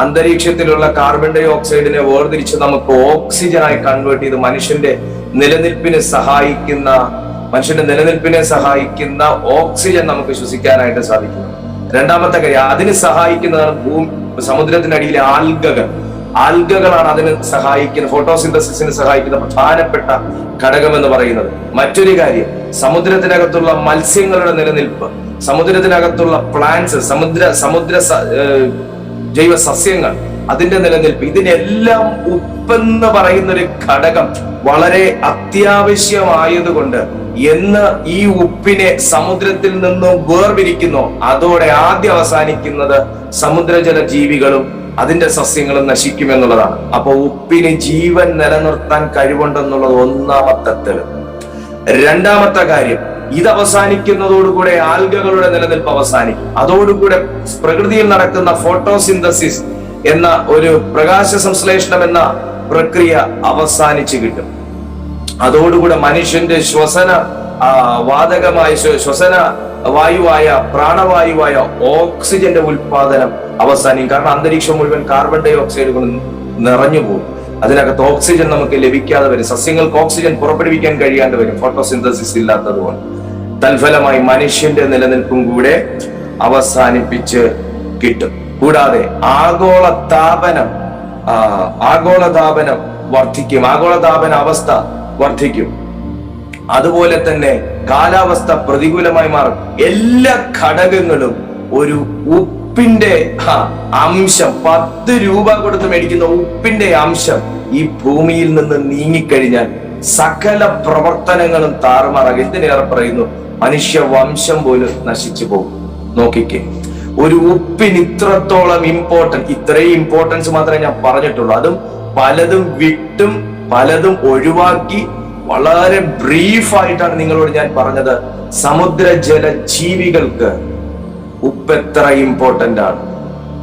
Speaker 1: അന്തരീക്ഷത്തിലുള്ള കാർബൺ ഡൈ ഓക്സൈഡിനെ വേർതിരിച്ച് നമുക്ക് ഓക്സിജനായി കൺവേർട്ട് ചെയ്ത് മനുഷ്യന്റെ നിലനിൽപ്പിനെ സഹായിക്കുന്ന ഓക്സിജൻ നമുക്ക് ശ്വസിക്കാനായിട്ട് സാധിക്കും. രണ്ടാമത്തെ കാര്യം, അതിന് സഹായിക്കുന്നതാണ് സമുദ്രത്തിനടിയിലെ ആൽഗകളാണ് അതിന് സഹായിക്കുന്ന, ഫോട്ടോസിന്തസിസിന് സഹായിക്കുന്ന പ്രധാനപ്പെട്ട ഘടകം എന്ന് പറയുന്നത്. മറ്റൊരു കാര്യം, സമുദ്രത്തിനകത്തുള്ള മത്സ്യങ്ങളുടെ നിലനിൽപ്പ്, സമുദ്രത്തിനകത്തുള്ള പ്ലാന്റ്സ്, സമുദ്ര ജൈവ സസ്യങ്ങൾ, അതിന്റെ നിലനിൽപ്പ്, ഇതിനെല്ലാം ഉപ്പെന്ന് പറയുന്ന ഒരു ഘടകം വളരെ അത്യാവശ്യമായതുകൊണ്ട് എന്ന് ഈ ഉപ്പിനെ സമുദ്രത്തിൽ നിന്നും വേർപിരിക്കുന്നു, അതോടെ ആദ്യം അവസാനിക്കുന്നത് സമുദ്രജല ജീവികളും അതിന്റെ സസ്യങ്ങളും നശിക്കുമെന്നുള്ളതാണ്. അപ്പൊ ഉപ്പിന് ജീവൻ നിലനിർത്താൻ കഴിവുണ്ടെന്നുള്ളത് ഒന്നാമത്തെ തെളിവ്. രണ്ടാമത്തെ കാര്യം, ഇത് അവസാനിക്കുന്നതോടുകൂടെ ആൽഗകളുടെ നിലനിൽപ്പ് അവസാനിക്കും. അതോടുകൂടെ പ്രകൃതിയിൽ നടക്കുന്ന ഫോട്ടോസിന്തസിസ് എന്ന ഒരു പ്രകാശ സംശ്ലേഷണം എന്ന പ്രക്രിയ അവസാനിച്ചു കിട്ടും. അതോടുകൂടെ മനുഷ്യന്റെ ശ്വസന വായുവായ പ്രാണവായുവായ ഓക്സിജന്റെ ഉൽപാദനം അവസാനിക്കും. കാരണം അന്തരീക്ഷം മുഴുവൻ കാർബൺ ഡൈ ഓക്സൈഡ് കൊണ്ട് നിറഞ്ഞു പോകും. അതിനകത്ത് ഓക്സിജൻ നമുക്ക് ലഭിക്കാതെ വരും. സസ്യങ്ങൾക്ക് ഓക്സിജൻ പുറപ്പെടുവിക്കാൻ കഴിയാണ്ട് വരും, ഫോട്ടോസിന്തസിസ് ഇല്ലാത്തതുകൊണ്ട്. തൽഫലമായി മനുഷ്യന്റെ നിലനിൽപ്പും കൂടെ അവസാനിപ്പിച്ച് കിട്ടും. കൂടാതെ ആഗോളതാപനം വർദ്ധിക്കും, ആഗോളതാപന അവസ്ഥ വർദ്ധിക്കും. അതുപോലെ തന്നെ കാലാവസ്ഥ പ്രതികൂലമായി മാറും. എല്ലാ ഘടകങ്ങളും ഒരു ഉപ്പിന്റെ അംശം, 10 രൂപ കൊടുത്ത് മേടിക്കുന്ന ഉപ്പിന്റെ അംശം ഈ ഭൂമിയിൽ നിന്ന് നീങ്ങിക്കഴിഞ്ഞാൽ സകല പ്രവർത്തനങ്ങളും താറുമാറാകും. എന്തിനേറെ പറയുന്നു, മനുഷ്യവംശം പോലും നശിച്ചു പോകും. നോക്കിക്കേ, ഒരു ഉപ്പിന് ഇത്രത്തോളം ഇത്രയും ഇമ്പോർട്ടൻസ് മാത്രമേ ഞാൻ പറഞ്ഞിട്ടുള്ളൂ. അതും പലതും വിട്ടും പലതും ഒഴിവാക്കി വളരെ ബ്രീഫായിട്ടാണ് നിങ്ങളോട് ഞാൻ പറഞ്ഞത്. സമുദ്രജല ജീവികൾക്ക് ഉപ്പ് എത്ര ഇമ്പോർട്ടന്റ് ആണ്.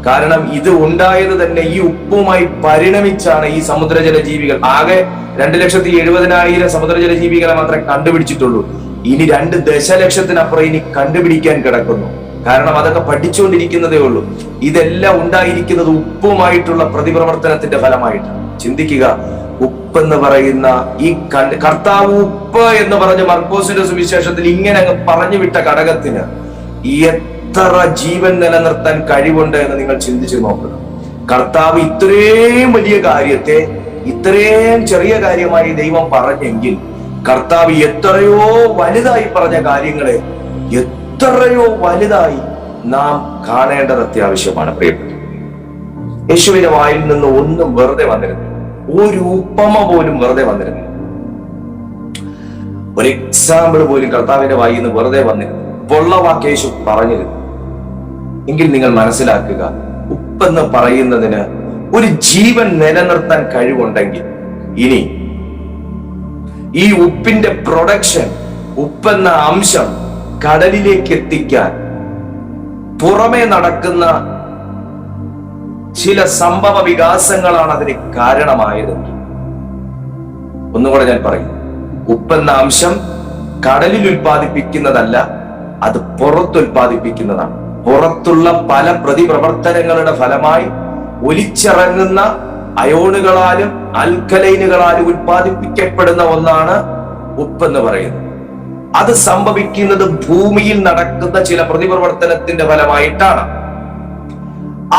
Speaker 1: കാരണം ഇത് ഉണ്ടായത് തന്നെ ഈ ഉപ്പുമായി പരിണമിച്ചാണ് ഈ സമുദ്രജല ജീവികൾ. ആകെ 2,70,000 സമുദ്രജല ജീവികളെ മാത്രമേ കണ്ടുപിടിച്ചിട്ടുള്ളൂ. ഇനി 2 ദശലക്ഷത്തിനപ്പുറം ഇനി കണ്ടുപിടിക്കാൻ കിടക്കുന്നു. കാരണം അതൊക്കെ പഠിച്ചുകൊണ്ടിരിക്കുന്നതേ ഉള്ളൂ. ഇതെല്ലാം ഉണ്ടായിരിക്കുന്നത് ഉപ്പുമായിട്ടുള്ള പ്രതിപ്രവർത്തനത്തിന്റെ ഫലമായിട്ട്. ചിന്തിക്കുക, ഉപ്പെന്ന് പറയുന്ന ഈ കർത്താവ് ഉപ്പ് എന്ന് പറഞ്ഞ മർക്കോസിന്റെ സുവിശേഷത്തിൽ ഇങ്ങനെ അങ്ങ് പറഞ്ഞു വിട്ട ഘടകത്തിന് എത്ര ജീവൻ നിലനിർത്താൻ കഴിവുണ്ട് എന്ന് നിങ്ങൾ ചിന്തിച്ചു നോക്കുക. കർത്താവ് ഇത്രയും വലിയ കാര്യത്തെ ഇത്രയും ചെറിയ കാര്യമായി ദൈവം പറഞ്ഞെങ്കിൽ കർത്താവ് എത്രയോ വലുതായി പറഞ്ഞ കാര്യങ്ങളെ എത്രയോ വലുതായി നാം കാണേണ്ടത് അത്യാവശ്യമാണ്. പ്രിയപ്പെട്ടു, യേശുവിന്റെ വായിൽ നിന്ന് ഒന്നും വെറുതെ വന്നിരുന്നു, ഒരു ഉപമ പോലും വെറുതെ വന്നിരുന്നു, ഒരു എക്സാമ്പിൾ പോലും കർത്താവിന്റെ വായിൽ നിന്ന് വെറുതെ വന്നിരുന്നു. പൊള്ളവാക്ക് യേശു പറഞ്ഞിരുന്നു. എങ്കിൽ നിങ്ങൾ മനസ്സിലാക്കുക, ഉപ്പെന്ന് പറയുന്നതിന് ഒരു ജീവൻ നിലനിർത്താൻ കഴിവുണ്ടെങ്കിൽ ഇനി ഈ ഉപ്പിന്റെ പ്രൊഡക്ഷൻ, ഉപ്പെന്ന അംശം കടലിലേക്ക് എത്തിക്കാൻ പുറമെ നടക്കുന്ന ചില സംഭവ വികാസങ്ങളാണ് അതിന് കാരണമായതെങ്കിൽ, ഒന്നുകൂടെ ഞാൻ പറയും, ഉപ്പെന്ന അംശം കടലിൽ ഉൽപ്പാദിപ്പിക്കുന്നതല്ല, അത് പുറത്തുൽപാദിപ്പിക്കുന്നതാണ്. പുറത്തുള്ള പല പ്രതിപ്രവർത്തനങ്ങളുടെ ഫലമായി ഒലിച്ചിറങ്ങുന്ന അയോണുകളാലും ആൽക്കലൈനുകളാലും ഉൽപ്പാദിപ്പിക്കപ്പെടുന്ന ഒന്നാണ് ഉപ്പെന്ന് പറയുന്നത്. അത് സംഭവിക്കുന്നത് ഭൂമിയിൽ നടക്കുന്ന ചില പ്രതിപ്രവർത്തനത്തിന്റെ ഫലമായിട്ടാണ്.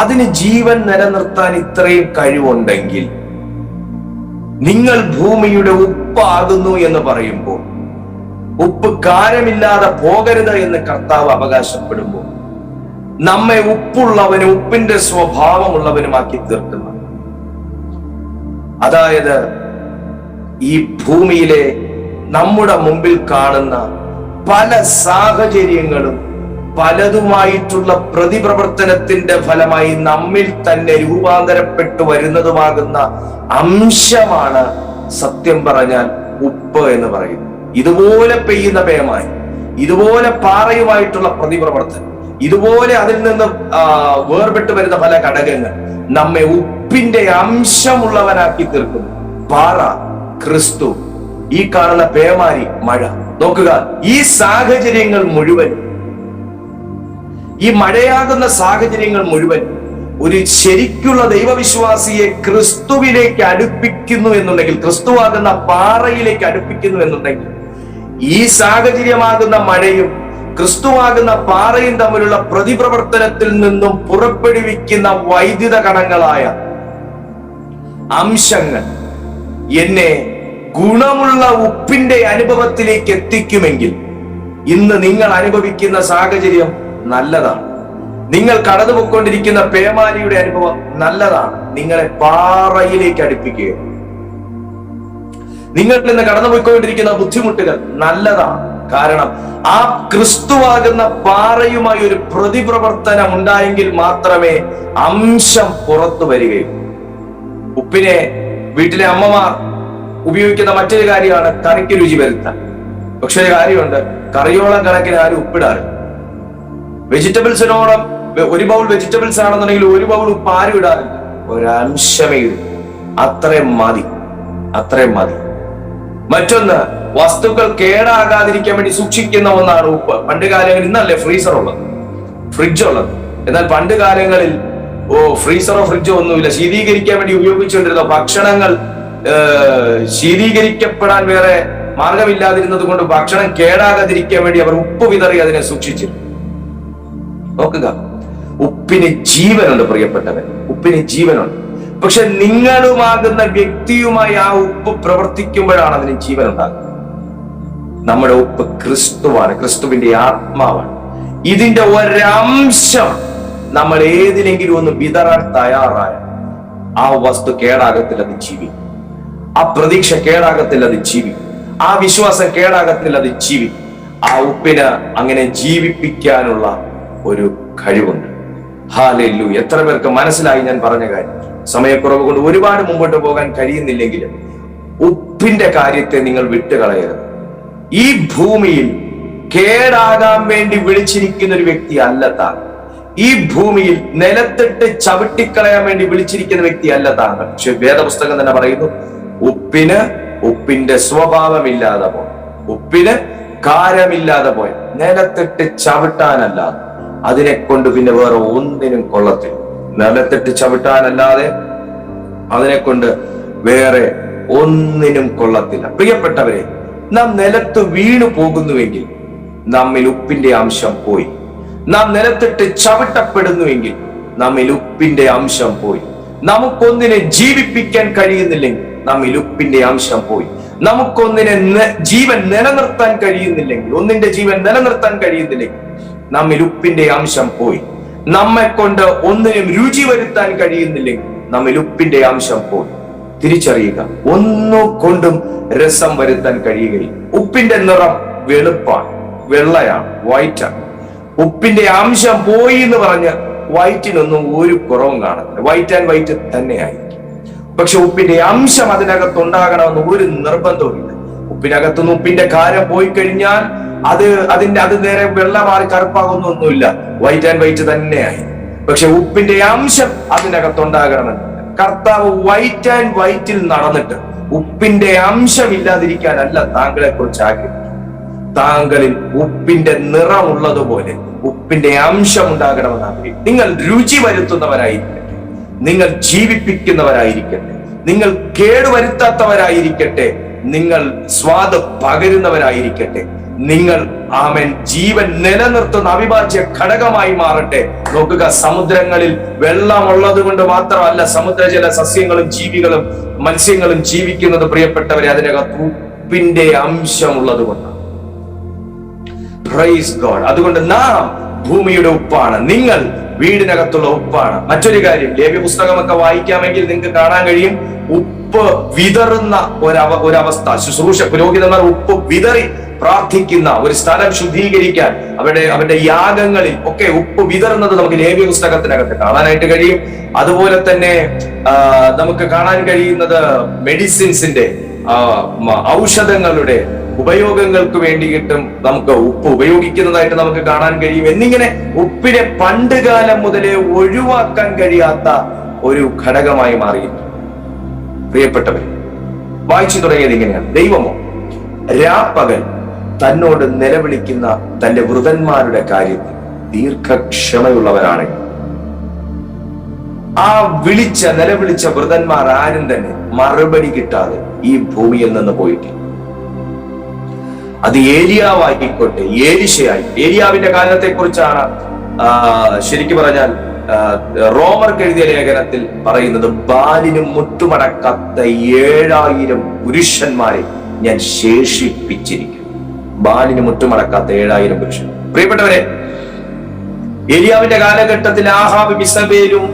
Speaker 1: അതിന് ജീവൻ നിലനിർത്താൻ ഇത്രയും കഴിവുണ്ടെങ്കിൽ നിങ്ങൾ ഭൂമിയുടെ ഉപ്പാകുന്നു എന്ന് പറയുമ്പോൾ, ഉപ്പ് കാരമില്ലാതെ പോകരുത് എന്ന് കർത്താവ് അവകാശപ്പെടുമ്പോൾ, നമ്മെ ഉപ്പുള്ളവനും ഉപ്പിന്റെ സ്വഭാവമുള്ളവനുമാക്കി തീർക്കുന്നു. അതായത് ഈ ഭൂമിയിലെ നമ്മുടെ മുമ്പിൽ കാണുന്ന പല സാഹചര്യങ്ങളും പലതുമായിട്ടുള്ള പ്രതിപ്രവർത്തനത്തിന്റെ ഫലമായി നമ്മിൽ തന്നെ രൂപാന്തരപ്പെട്ടു വരുന്നതുമാകുന്ന അംശമാണ് സത്യം പറഞ്ഞാൽ ഉപ്പ് എന്ന് പറയുന്നത്. ഇതുപോലെ പെയ്യുന്ന പേമായി, ഇതുപോലെ പാറയുമായിട്ടുള്ള പ്രതിപ്രവർത്തനം, ഇതുപോലെ അതിൽ നിന്ന് വേർപെട്ട് വരുന്ന പല ഘടകങ്ങൾ നമ്മെ ഉപ്പിന്റെ അംശമുള്ളവനാക്കി തീർക്കുന്നു. പാറ ക്രിസ്തു, ഈ കാണുന്ന പേമാരി മഴ. നോക്കുക, ഈ സാഹചര്യങ്ങൾ മുഴുവൻ, ഈ മഴയാകുന്ന സാഹചര്യങ്ങൾ മുഴുവൻ ഒരു ശരിക്കുള്ള ദൈവവിശ്വാസിയെ ക്രിസ്തുവിലേക്ക് അടുപ്പിക്കുന്നു എന്നുണ്ടെങ്കിൽ, ക്രിസ്തുവാകുന്ന പാറയിലേക്ക് അടുപ്പിക്കുന്നു എന്നുണ്ടെങ്കിൽ, ഈ സാഹചര്യമാകുന്ന മഴയും ക്രിസ്തുവാകുന്ന പാറയും തമ്മിലുള്ള പ്രതിപ്രവർത്തനത്തിൽ നിന്നും പുറപ്പെടുവിക്കുന്ന വൈദ്യുത കണങ്ങളായ അംശങ്ങൾ എന്നെ ഗുണമുള്ള ഉപ്പിന്റെ അനുഭവത്തിലേക്ക് എത്തിക്കുമെങ്കിൽ, ഇന്ന് നിങ്ങൾ അനുഭവിക്കുന്ന സാഹചര്യം നല്ലതാണ്, നിങ്ങൾ കടന്നുപോയിക്കൊണ്ടിരിക്കുന്ന പേമാരിയുടെ അനുഭവം നല്ലതാണ്, നിങ്ങളെ പാറയിലേക്ക് അടുപ്പിക്കുക. നിങ്ങൾ ഇന്ന് കടന്നുപോയിക്കൊണ്ടിരിക്കുന്ന ബുദ്ധിമുട്ടുകൾ നല്ലതാണ്, കാരണം ആ ക്രിസ്തുവാകുന്ന പാറയുമായി ഒരു പ്രതിപ്രവർത്തനം ഉണ്ടായെങ്കിൽ മാത്രമേ അംശം പുറത്തു വരികയുള്ളൂ. ഉപ്പിനെ വീട്ടിലെ അമ്മമാർ ഉപയോഗിക്കുന്ന മറ്റൊരു കാര്യമാണ് കറിക്ക് രുചി വരുത്താൻ. പക്ഷെ ഒരു കാര്യമുണ്ട്, കറിയോളം കണക്കിന് ആരും ഉപ്പിടാറില്ല. വെജിറ്റബിൾസിനോളം ഒരു ബൗൾ വെജിറ്റബിൾസ് ആണെന്നുണ്ടെങ്കിൽ ഒരു ബൗൾ ഉപ്പ് ആരും ഇടാറില്ല, ഒരംശമേ ഇടും. അത്രയും മതി, അത്രയും മതി. മറ്റൊന്ന്, വസ്തുക്കൾ കേടാകാതിരിക്കാൻ വേണ്ടി സൂക്ഷിക്കുന്ന ഒന്നാണ് ഉപ്പ്. പണ്ട് കാലങ്ങളിൽ, ഇന്നല്ലേ ഫ്രീസർ ഉള്ളത്, ഫ്രിഡ്ജ് ഉള്ളത്. എന്നാൽ പണ്ട് കാലങ്ങളിൽ ഫ്രീസറോ ഫ്രിഡ്ജോ ഒന്നുമില്ല. ശീതീകരിക്കാൻ വേണ്ടി ഉപയോഗിച്ചുകൊണ്ടിരുന്ന ഭക്ഷണങ്ങൾ ശീതീകരിക്കപ്പെടാൻ വേറെ മാർഗമില്ലാതിരുന്നത് കൊണ്ട് ഭക്ഷണം കേടാകാതിരിക്കാൻ വേണ്ടി അവർ ഉപ്പ് വിതറി അതിനെ സൂക്ഷിച്ചിരുന്നു. നോക്കുക, ഉപ്പിന് ജീവനുണ്ട് പ്രിയപ്പെട്ടവൻ, ഉപ്പിന് ജീവനുണ്ട്. പക്ഷെ നിങ്ങളുമാകുന്ന വ്യക്തിയുമായി ആ ഉപ്പ് പ്രവർത്തിക്കുമ്പോഴാണ് അതിന് ജീവൻ ഉണ്ടാകുന്നത്. നമ്മുടെ ഉപ്പ് ക്രിസ്തുവാണ്, ക്രിസ്തുവിന്റെ ആത്മാവാണ്. ഇതിന്റെ ഒരംശം നമ്മൾ ഏതിലെങ്കിലും ഒന്ന് വിതറാൻ തയ്യാറായ ആ വസ്തു കേടാകത്തില്ല, അത് ജീവിക്കും. ആ പ്രതീക്ഷ കേടാകത്തില്ല, അത് ജീവിക്കും. ആ വിശ്വാസം കേടാകത്തില്ല, അത് ജീവിക്കും. ആ ഉപ്പിന് അങ്ങനെ ജീവിപ്പിക്കാനുള്ള ഒരു കഴിവുണ്ട്. ഹല്ലേലൂയ. എത്ര പേർക്ക് മനസ്സിലായി ഞാൻ പറഞ്ഞ കാര്യം? സമയക്കുറവ് കൊണ്ട് ഒരുപാട് മുമ്പോട്ട് പോകാൻ കഴിയുന്നില്ലെങ്കിലും ഉപ്പിന്റെ കാര്യത്തെ നിങ്ങൾ വിട്ടുകളയരുത്. ഈ ഭൂമിയിൽ കേടാകാൻ വേണ്ടി വിളിച്ചിരിക്കുന്ന ഒരു വ്യക്തി അല്ല താങ്കൾ. ഈ ഭൂമിയിൽ നിലത്തിട്ട് ചവിട്ടിക്കളയാൻ വേണ്ടി വിളിച്ചിരിക്കുന്ന വ്യക്തി അല്ല താങ്കൾ. പക്ഷെ വേദപുസ്തകം തന്നെ പറയുന്നു, ഉപ്പിന് ഉപ്പിന്റെ സ്വഭാവമില്ലാതെ പോയി, ഉപ്പിന് കാരമില്ലാതെ പോയി, നിലത്തിട്ട് ചവിട്ടാനല്ലാതെ അതിനെ കൊണ്ട് പിന്നെ വേറെ ഒന്നിനും കൊള്ളത്തില്ല. നിലത്തിട്ട് ചവിട്ടാനല്ലാതെ അതിനെ കൊണ്ട് വേറെ ഒന്നിനും കൊള്ളത്തില്ല. പ്രിയപ്പെട്ടവരെ, നാം നിലത്ത് വീണു പോകുന്നുവെങ്കിൽ നമ്മിൽ ഉപ്പിന്റെ അംശം പോയി. നാം നിലത്തിട്ട് ചവിട്ടപ്പെടുന്നുവെങ്കിൽ നമ്മിൽ ഉപ്പിന്റെ അംശം പോയി. നമുക്കൊന്നിനെ ജീവിപ്പിക്കാൻ കഴിയുന്നില്ലെങ്കിൽ നമ്മിൽ ഉപ്പിന്റെ അംശം പോയി. നമുക്കൊന്നിനെ ജീവൻ നിലനിർത്താൻ കഴിയുന്നില്ലെങ്കിൽ, ഒന്നിന്റെ ജീവൻ നിലനിർത്താൻ കഴിയുന്നില്ലെങ്കിൽ നമ്മിൽ ഉപ്പിന്റെ അംശം പോയി. നമ്മെ കൊണ്ട് ഒന്നിനും രുചി വരുത്താൻ കഴിയുന്നില്ലെങ്കിൽ നമ്മിൽ ഉപ്പിന്റെ അംശം പോയി. തിരിച്ചറിയുക, ഒന്നും കൊണ്ടും രസം വരുത്താൻ കഴിയുകയില്ല. ഉപ്പിന്റെ നിറം വെളുപ്പാണ്, വെള്ളയാണ്, വൈറ്റാണ്. ഉപ്പിന്റെ അംശം പോയി എന്ന് പറഞ്ഞ് വൈറ്റിനൊന്നും ഒരു കുറവും കാണത്തില്ല, വൈറ്റ് ആൻഡ് വൈറ്റ് തന്നെയായിരിക്കും. പക്ഷെ ഉപ്പിന്റെ അംശം അതിനകത്തുണ്ടാകണമെന്ന് ഒരു നിർബന്ധവുമില്ല. ഉപ്പിനകത്തുനിന്ന് ഉപ്പിന്റെ കാരം പോയി കഴിഞ്ഞാൽ അത് നേരെ വെള്ള മാറി കറുപ്പാകുന്നൊന്നുമില്ല, വൈറ്റ് ആൻഡ് വൈറ്റ് തന്നെയായി. പക്ഷെ ഉപ്പിന്റെ അംശം അതിനകത്തുണ്ടാകണമെന്ന് കർത്താവ് വൈറ്റ് ആൻഡ് വൈറ്റിൽ നടന്നിട്ട് ഉപ്പിന്റെ അംശം ഇല്ലാതിരിക്കാനല്ല താങ്കളെ കുറിച്ച് ആഗ്രഹിക്കുന്നത്. താങ്കളിൽ ഉപ്പിന്റെ നിറമുള്ളതുപോലെ ഉപ്പിന്റെ അംശം ഉണ്ടാകണമെന്ന് ആഗ്രഹിക്കും. നിങ്ങൾ രുചി വരുത്തുന്നവരായിരിക്കട്ടെ, നിങ്ങൾ ജീവിപ്പിക്കുന്നവരായിരിക്കട്ടെ, നിങ്ങൾ കേടുവരുത്താത്തവരായിരിക്കട്ടെ, നിങ്ങൾ സ്വാദ് പകരുന്നവരായിരിക്കട്ടെ, നിങ്ങൾ ആമേൻ ജീവൻ നിലനിർത്തുന്ന അവിഭാജ്യ ഘടകമായി മാറട്ടെ. നോക്കുക, സമുദ്രങ്ങളിൽ വെള്ളമുള്ളത് കൊണ്ട് മാത്രമല്ല സമുദ്രജല സസ്യങ്ങളും ജീവികളും മത്സ്യങ്ങളും ജീവിക്കുന്നത് പ്രിയപ്പെട്ടവരെ, അതിനകത്ത് ഉപ്പിന്റെ അംശമുള്ളത് കൊണ്ടാണ്. Praise God. അതുകൊണ്ട് നാം ഭൂമിയുടെ ഉപ്പാണ്, നിങ്ങൾ വീടിനകത്തുള്ള ഉപ്പാണ്. മറ്റൊരു കാര്യം, ലേവ്യ പുസ്തകമൊക്കെ വായിക്കാമെങ്കിൽ നിങ്ങൾക്ക് കാണാൻ കഴിയും, ഉപ്പ് വിതറുന്ന ഒരവസ്ഥ. ശുശ്രൂഷ പുരോഹിതന്മാർ ഉപ്പ് വിതറി പ്രാർത്ഥിക്കുന്ന ഒരു സ്ഥലം ശുദ്ധീകരിക്കാൻ അവരുടെ യാഗങ്ങളിൽ ഒക്കെ ഉപ്പ് വിതറുന്നത് നമുക്ക് ലേവ്യ പുസ്തകത്തിനകത്ത് കാണാനായിട്ട് കഴിയും. അതുപോലെ തന്നെ നമുക്ക് കാണാൻ കഴിയുന്നത് മെഡിസിൻസിന്റെ ഔഷധങ്ങളുടെ ഉപയോഗങ്ങൾക്ക് വേണ്ടിയിട്ടും നമുക്ക് ഉപ്പ് ഉപയോഗിക്കുന്നതായിട്ട് നമുക്ക് കാണാൻ കഴിയും. എന്നിങ്ങനെ ഉപ്പിനെ പണ്ട് കാലം മുതലേ ഒഴിവാക്കാൻ കഴിയാത്ത ഒരു ഘടകമായി മാറിയിട്ടുണ്ട്. പ്രിയപ്പെട്ടവരെ, വായിച്ചു തുടങ്ങിയത് ഇങ്ങനെയാണ്: ദൈവമോ രാപ്പകൽ തന്നോട് നിലവിളിക്കുന്ന തന്റെ വൃതന്മാരുടെ കാര്യത്തിൽ ദീർഘക്ഷമയുള്ളവരാണ്. ആ നിലവിളിച്ച വൃതന്മാർ ആരും തന്നെ മറുപടി കിട്ടാതെ ഈ ഭൂമിയിൽ നിന്ന് പോയിട്ടില്ല. അത് ഏലിയാവായിക്കോട്ടെ, ഏലിയാവിന്റെ കാലത്തെ കുറിച്ചാണ് ശരിക്കും പറഞ്ഞാൽ റോമർക്ക് എഴുതിയ ലേഖനത്തിൽ പറയുന്നത്, ബാലിനും മുട്ടുമടക്കാത്ത 7000 പുരുഷന്മാരെ ഞാൻ ശേഷിപ്പിച്ചിരിക്കും. ബാലിന് മുട്ടുമടക്കാത്ത 7000 പുരുഷൻ. പ്രിയപ്പെട്ടവരെ, ഏലിയാവിന്റെ കാലഘട്ടത്തിൽ ആഹാബ് ഇസബേലും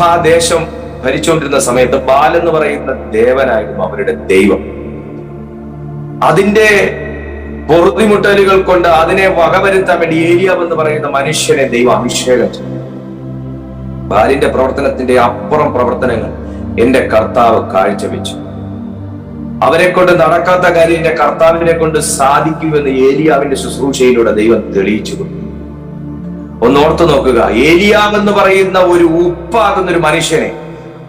Speaker 1: ആ ദേശം ഭരിച്ചുകൊണ്ടിരുന്ന സമയത്ത് ബാൽ എന്ന് പറയുന്ന ദേവനായിരുന്നു അവരുടെ ദൈവം. അതിന്റെ പൊറുതിമുട്ടലുകൾ കൊണ്ട് അതിനെ വകവരുത്താൻ വേണ്ടി ഏലിയാവ് എന്ന് പറയുന്ന മനുഷ്യനെ ദൈവം അഭിഷേകം ചെയ്തു. ബാലിന്റെ പ്രവർത്തനത്തിന്റെ അപ്പുറം പ്രവർത്തനങ്ങൾ എന്റെ കർത്താവ് കാഴ്ചവെച്ചു. അവരെ കൊണ്ട് നടക്കാത്ത കാര്യം എന്റെ കർത്താവിനെ കൊണ്ട് സാധിക്കുമെന്ന് ഏലിയാവിന്റെ ശുശ്രൂഷയിലൂടെ ദൈവം തെളിയിച്ചു കൊടുത്തു. ഒന്നോർത്ത് നോക്കുക, ഏലിയാവ് എന്ന് പറയുന്ന ഒരു ഉപ്പാകുന്ന ഒരു മനുഷ്യനെ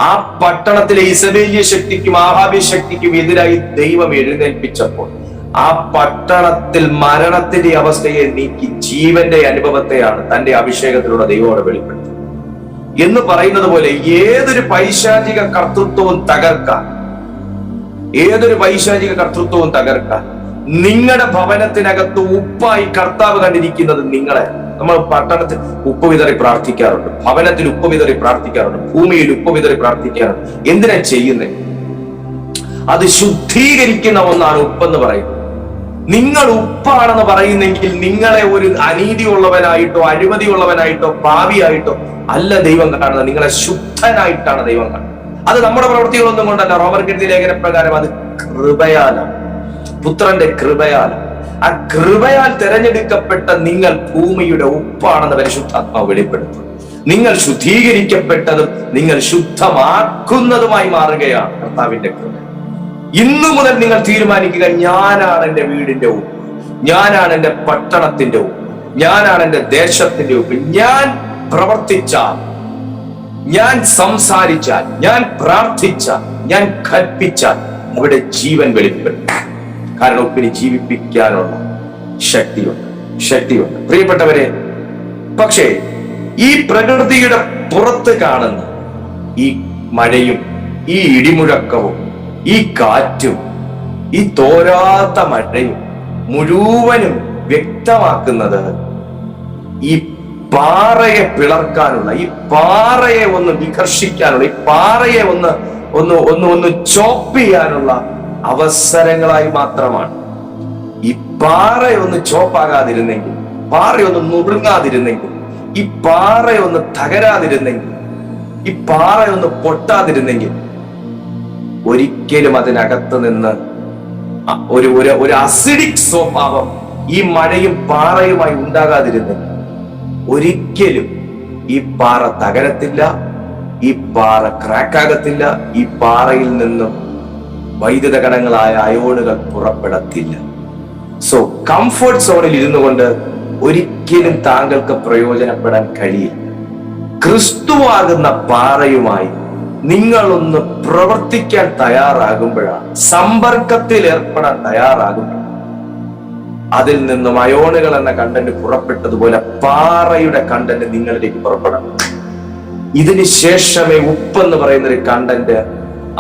Speaker 1: ആ പട്ടണത്തിലെ ഇസബേലിയ ശക്തിക്കും ആഹാബിയ ശക്തിക്കും എതിരായി ദൈവം എഴുന്നേൽപ്പിച്ചപ്പോൾ ആ പട്ടണത്തിൽ മരണത്തിന്റെ അവസ്ഥയെ നീക്കി ജീവന്റെ അനുഭവത്തെയാണ് തന്റെ അഭിഷേകത്തിലൂടെ ദൈവത്തോട് വെളിപ്പെടുത്തുന്നത്. എന്ന് പറയുന്നത് പോലെ ഏതൊരു പൈശാചിക കർത്തൃത്വവും തകർക്കാൻ നിങ്ങളുടെ ഭവനത്തിനകത്ത് ഉപ്പായി കർത്താവ് കണ്ടിരിക്കുന്നത് നിങ്ങളെ. നമ്മൾ പട്ടണത്തിൽ ഉപ്പ് വിതറി പ്രാർത്ഥിക്കാറുണ്ട്, ഭവനത്തിൽ ഉപ്പ് വിതറി പ്രാർത്ഥിക്കാറുണ്ട്, ഭൂമിയിൽ ഉപ്പ് വിതറി പ്രാർത്ഥിക്കാറുണ്ട്. എന്തിനാ ചെയ്യുന്നത്? അത് ശുദ്ധീകരിക്കുന്ന ഒന്നാണ് ഉപ്പെന്ന് പറയുന്നത്. നിങ്ങൾ ഉപ്പാണെന്ന് പറയുന്നെങ്കിൽ നിങ്ങളെ ഒരു അനീതിയുള്ളവനായിട്ടോ അഴിമതിയുള്ളവനായിട്ടോ പാപിയായിട്ടോ അല്ല ദൈവം കാണുന്നത്, നിങ്ങളെ ശുദ്ധനായിട്ടാണ് ദൈവം കാണുന്നത്. അത് നമ്മുടെ പ്രവൃത്തികളൊന്നും കൊണ്ടല്ല. റോമർക്ക് എഴുതിയ ലേഖന പ്രകാരം അത് കൃപയാലാണ്, പുത്രന്റെ കൃപയാലാണ്. ആ കൃപയാൽ തെരഞ്ഞെടുക്കപ്പെട്ട നിങ്ങൾ ഭൂമിയുടെ ഉപ്പാണെന്ന് പരിശുദ്ധാത്മാവ് വെളിപ്പെടുത്തും. നിങ്ങൾ ശുദ്ധീകരിക്കപ്പെട്ടതും നിങ്ങൾ ശുദ്ധമാക്കുന്നതുമായി മാറുകയാണ് കർത്താവിന്റെ കൃപ. ഇന്നു മുതൽ നിങ്ങൾ തീരുമാനിക്കുക, ഞാനാണ് എന്റെ വീടിന്റെ ഉപ്പ്, ഞാനാണ് എന്റെ പട്ടണത്തിന്റെ ഉപ്പ്, ഞാനാണ് എന്റെ ദേശത്തിന്റെ ഉപ്പ്. ഞാൻ പ്രവർത്തിച്ചാൽ, ഞാൻ സംസാരിച്ചാൽ, ഞാൻ പ്രാർത്ഥിച്ചാൽ, ഞാൻ കൽപ്പിച്ചാൽ അവിടെ ജീവൻ വെളിപ്പെടും. കാരണം ഉപ്പിന് ജീവിപ്പിക്കാനുള്ള ശക്തിയുണ്ട്. പ്രിയപ്പെട്ടവരെ, പക്ഷേ ഈ പ്രകൃതിയുടെ പുറത്ത് കാണുന്ന ഈ മഴയും ഈ ഇടിമുഴക്കവും ഈ കാറ്റും ഈ തോരാത്ത മഴയും മുഴുവനും വ്യക്തമാക്കുന്നത് ഈ പാറയെ പിളർക്കാനുള്ള, ഈ പാറയെ ഒന്ന് വികർഷിക്കാനുള്ള, ഈ പാറയെ ഒന്ന് ചോപ്പ് ചെയ്യാനുള്ള അവസരങ്ങളായി മാത്രമാണ്. ഈ പാറയൊന്ന് ചോപ്പാകാതിരുന്നെങ്കിൽ, പാറയൊന്ന് നുറുങ്ങാതിരുന്നെങ്കിൽ, ഈ പാറയൊന്ന് തകരാതിരുന്നെങ്കിൽ, ഈ പാറയൊന്ന് പൊട്ടാതിരുന്നെങ്കിൽ ഒരിക്കലും അതിനകത്ത് നിന്ന് ഒരു അസിഡിക് സ്വഭാവം ഈ മഴയും പാറയുമായി ഉണ്ടാകാതിരുന്നെങ്കിൽ ഒരിക്കലും ഈ പാറ തകരത്തില്ല, ഈ പാറ ക്രാക്കാകത്തില്ല, ഈ പാറയിൽ നിന്നും വൈദ്യുത കണങ്ങളായ അയോണുകൾ പുറപ്പെടത്തില്ല. സോ കംഫർട്ട് സോണിൽ ഇരുന്നു കൊണ്ട് ഒരിക്കലും താങ്കൾക്ക് പ്രയോജനപ്പെടാൻ കഴിയില്ല. ക്രിസ്തുവാകുന്ന പാറയുമായി നിങ്ങളൊന്ന് പ്രവർത്തിക്കാൻ തയ്യാറാകുമ്പോഴാണ്, സമ്പർക്കത്തിൽ ഏർപ്പെടാൻ തയ്യാറാകുമ്പോൾ അതിൽ നിന്നും അയോണുകൾ എന്ന കണ്ടന്റ് പുറപ്പെട്ടതുപോലെ പാറയുടെ കണ്ടന്റ് നിങ്ങളിലേക്ക് പുറപ്പെടണം. ഇതിന് ശേഷമേ ഉപ്പെന്ന് പറയുന്ന ഒരു കണ്ടന്റ്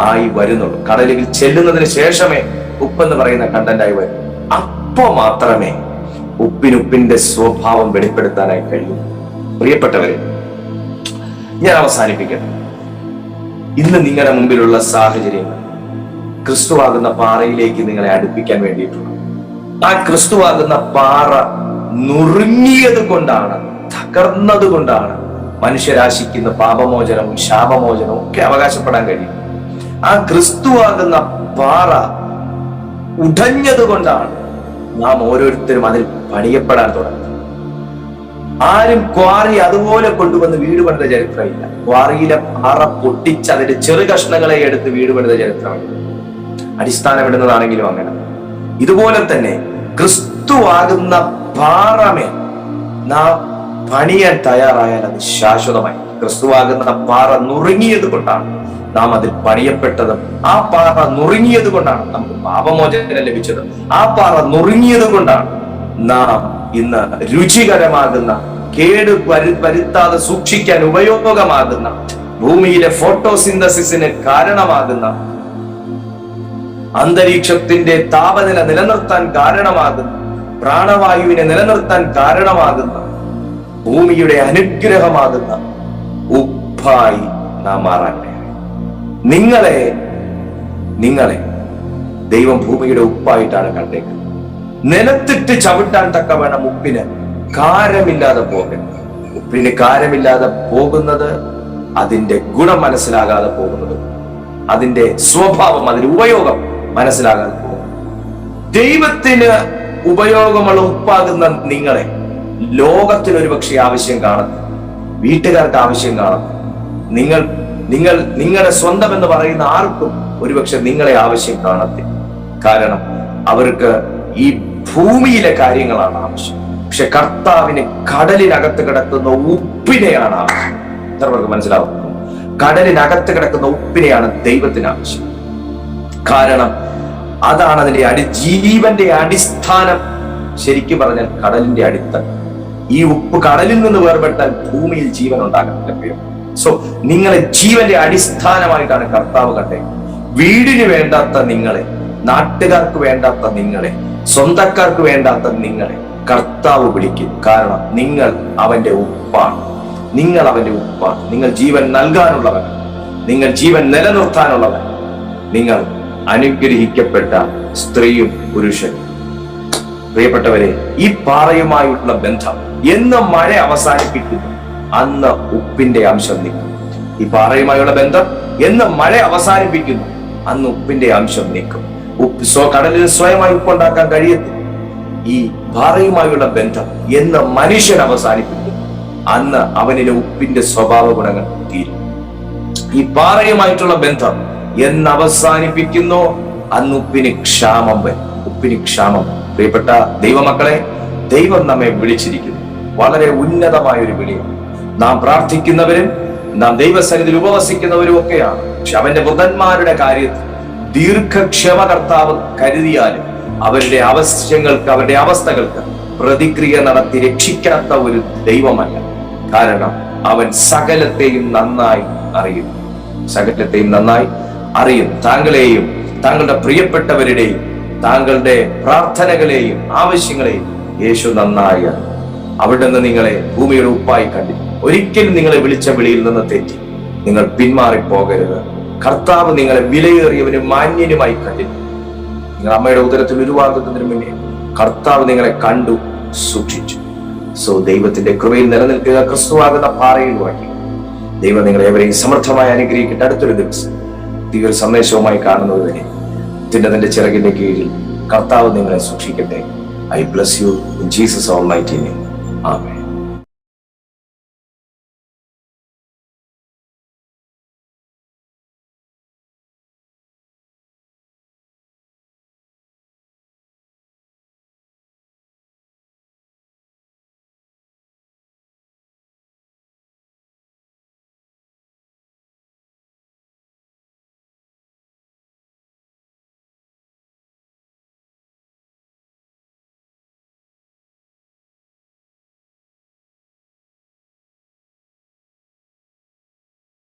Speaker 1: ആയി വരുന്നുള്ളൂ. കടലിൽ ചെല്ലുന്നതിന് ശേഷമേ ഉപ്പെന്ന് പറയുന്ന കണ്ടന്റ് ആയി വരും. അപ്പോ മാത്രമേ ഉപ്പിന്റെ സ്വഭാവം വെളിപ്പെടുത്താനായി കഴിയൂ. പ്രിയപ്പെട്ടവരെ, ഞാൻ അവസാനിപ്പിക്കട്ടെ. ഇന്ന് നിങ്ങളുടെ മുമ്പിലുള്ള സാഹചര്യങ്ങൾ ക്രിസ്തുവാകുന്ന പാറയിലേക്ക് നിങ്ങളെ അടുപ്പിക്കാൻ വേണ്ടിയിട്ടുള്ള ആ ക്രിസ്തുവാകുന്ന പാറ നുറുങ്ങിയത് കൊണ്ടാണ്, തകർന്നത് കൊണ്ടാണ് മനുഷ്യരാശിക്കുന്ന പാപമോചനവും ശാപമോചനവും ഒക്കെ അവകാശപ്പെടാൻ കഴിയും. ആ ക്രിസ്തുവാകുന്ന പാറ ഉടഞ്ഞത് കൊണ്ടാണ് നാം ഓരോരുത്തരും അതിൽ പണിയപ്പെടാൻ തുടങ്ങി. ആരും ക്വാറി അതുപോലെ കൊണ്ടുവന്ന് വീട് പണിത ചരിത്രമില്ല. ക്വാറിയിലെ പാറ പൊട്ടിച്ച് അതിന്റെ ചെറു കഷ്ണങ്ങളെ എടുത്ത് വീട് പണിത ചരിത്രമില്ല. അടിസ്ഥാനം ഇടുന്നതാണെങ്കിലും അങ്ങനെ. ഇതുപോലെ തന്നെ ക്രിസ്തുവാകുന്ന പാറമേ നാം പണിയാൻ തയ്യാറായാൽ അത് ശാശ്വതമായി. ക്രിസ്തുവാകുന്ന പാറ നുറുങ്ങിയത് കൊണ്ടാണ് നാം അതിൽ പണിയപ്പെട്ടത്. ആ പാറ നുറുങ്ങിയത് കൊണ്ടാണ് നമുക്ക് പാപമോചനം ലഭിച്ചത്. ആ പാറ നുറുങ്ങിയത് കൊണ്ടാണ് നാം ഇന്ന് രുചികരമാകുന്ന, കേട് വരുത്താതെ സൂക്ഷിക്കാൻ ഉപയോഗമാകുന്ന, ഭൂമിയിലെ ഫോട്ടോസിന്തസിസിന് കാരണമാകുന്ന, അന്തരീക്ഷത്തിന്റെ താപനില നിലനിർത്താൻ കാരണമാകുന്ന, പ്രാണവായുവിനെ നിലനിർത്താൻ കാരണമാകുന്ന, ഭൂമിയുടെ അനുഗ്രഹമാകുന്ന ഉപ്പായി നാം മാറാൻ. നിങ്ങളെ ദൈവം ഭൂമിയുടെ ഉപ്പായിട്ടാണ് കണ്ടേക്കുന്നത്. നിലത്തിട്ട് ചവിട്ടാൻ തക്കവണ്ണം ഉപ്പിന് കാരമില്ലാതെ പോകരുത്. ഉപ്പിന് കാരമില്ലാതെ പോകുന്നത് അതിന്റെ ഗുണം മനസ്സിലാകാതെ പോകുന്നത്, അതിന്റെ സ്വഭാവം, അതിന്റെ ഉപയോഗം മനസ്സിലാകാതെ പോകും. ദൈവത്തിന് ഉപയോഗമുള്ള ഉപ്പാകുന്ന നിങ്ങളെ ലോകത്തിന് ഒരുപക്ഷെ ആവശ്യം കാണുന്നു, വീട്ടുകാർക്ക് ആവശ്യം കാണുന്നു, നിങ്ങളുടെ സ്വന്തം എന്ന് പറയുന്ന ആർക്കും ഒരുപക്ഷെ നിങ്ങളെ ആവശ്യം കാണത്തില്ല. കാരണം അവർക്ക് ഈ ഭൂമിയിലെ കാര്യങ്ങളാണ് ആവശ്യം. പക്ഷെ കർത്താവിന് കടലിനകത്ത് കിടക്കുന്ന ഉപ്പിനെയാണ് ആവശ്യം. എത്രവർക്ക് മനസ്സിലാവുന്നു? കടലിനകത്ത് കിടക്കുന്ന ഉപ്പിനെയാണ് ദൈവത്തിന് ആവശ്യം. കാരണം അതാണ് അതിന്റെ ജീവന്റെ അടിസ്ഥാനം. ശരിക്കും പറഞ്ഞാൽ കടലിന്റെ അടിത്തറ. ഈ ഉപ്പ് കടലിൽ നിന്ന് വേർപെട്ടാൽ ഭൂമിയിൽ ജീവൻ ഉണ്ടാകത്തില്ല. സോ നിങ്ങളെ ജീവന്റെ അടിസ്ഥാനമായിട്ടാണ് കർത്താവ് കണ്ടത്. വീടിന് വേണ്ടാത്ത നിങ്ങളെ, നാട്ടുകാർക്ക് വേണ്ടാത്ത നിങ്ങളെ, സ്വന്തക്കാർക്ക് വേണ്ടാത്ത നിങ്ങളെ കർത്താവ് വിളിക്കും. കാരണം നിങ്ങൾ അവന്റെ ഉപ്പാണ്. നിങ്ങൾ അവന്റെ ഉപ്പാണ്. നിങ്ങൾ ജീവൻ നൽകാനുള്ളവൻ, നിങ്ങൾ ജീവൻ നിലനിർത്താനുള്ളവൻ, നിങ്ങൾ അനുഗ്രഹിക്കപ്പെട്ട സ്ത്രീയും പുരുഷനും. പ്രിയപ്പെട്ടവരെ, ഈ പാറയുമായുള്ള ബന്ധം എന്ന് മഴ അവസാനിപ്പിക്കുന്നു അന്ന് ഉപ്പിന്റെ അംശം നീക്കും. ഈ പാറയുമായുള്ള ബന്ധം എന്ന് മഴ അവസാനിപ്പിക്കുന്നു അന്ന് ഉപ്പിന്റെ അംശം നീക്കും. കടലിന് സ്വയമായി ഉപ്പുണ്ടാക്കാൻ കഴിയത്തില്ല. ഈ പാറയുമായുള്ള ബന്ധം എന്ന് മനുഷ്യൻ അവസാനിപ്പിക്കും അന്ന് അവനിലെ ഉപ്പിന്റെ സ്വഭാവ ഗുണങ്ങൾ തീരും. ഈ പാറയുമായിട്ടുള്ള ബന്ധം എന്ന് അവസാനിപ്പിക്കുന്നു അന്ന് ഉപ്പിന് ക്ഷാമം വരും. ഉപ്പിന് ക്ഷാമം. പ്രിയപ്പെട്ട ദൈവമക്കളെ, ദൈവം നമ്മെ വിളിച്ചിരിക്കുന്നു. വളരെ ഉന്നതമായ ഒരു വിളിയാണ്. നാം പ്രാർത്ഥിക്കുന്നവരും നാം ദൈവസന്നിധിയിൽ ഉപവസിക്കുന്നവരും ഒക്കെയാണ്. പക്ഷെ അവന്റെ വൃതന്മാരുടെ കാര്യത്തിൽ ദീർഘക്ഷമ കർത്താവ് കരുതിയാലും അവരുടെ ആവശ്യങ്ങൾക്ക്, അവരുടെ അവസ്ഥകൾക്ക് പ്രതിക്രിയ നടത്തി രക്ഷിക്കാത്ത ഒരു ദൈവമല്ല. കാരണം അവൻ സകലത്തെയും നന്നായി അറിയുന്നു. സകലത്തെയും നന്നായി അറിയുന്നു. താങ്കളെയും താങ്കളുടെ പ്രിയപ്പെട്ടവരുടെയും താങ്കളുടെ പ്രാർത്ഥനകളെയും ആവശ്യങ്ങളെയും യേശു നന്നായി അറിയും. അവിടെ നിന്ന് നിങ്ങളെ ഭൂമിയുടെ ഉപ്പായി കണ്ടില്ല. ഒരിക്കലും നിങ്ങളെ വിളിച്ച വിളിയിൽ നിന്ന് തെറ്റി നിങ്ങൾ പിന്മാറിപ്പോകരുത്. കർത്താവ് നിങ്ങളെ വിലയേറിയവനും മാന്യനുമായി കണ്ടില്ല. നിങ്ങൾ അമ്മയുടെ ഉദരത്തിൽ ഉരുവാകുന്നതിന് മുന്നേ കർത്താവ് നിങ്ങളെ കണ്ടു, സൂക്ഷിച്ചു. സോ ദൈവത്തിന്റെ കൃപയിൽ നിലനിൽക്കുക. ക്രിസ്തുവാകുന്ന പാറയിൽ ഉറക്കി. ദൈവം നിങ്ങളെ എവരെയും സമർത്ഥമായി അനുഗ്രഹിക്കട്ടെ. അടുത്തൊരു ദിവസം തീവ്ര സന്ദേശവുമായി കാണുന്നതുവരെ തന്റെ ചിറകിന്റെ കീഴിൽ കർത്താവ് നിങ്ങളെ സൂക്ഷിക്കട്ടെ. I bless you in Jesus' almighty name. Amen.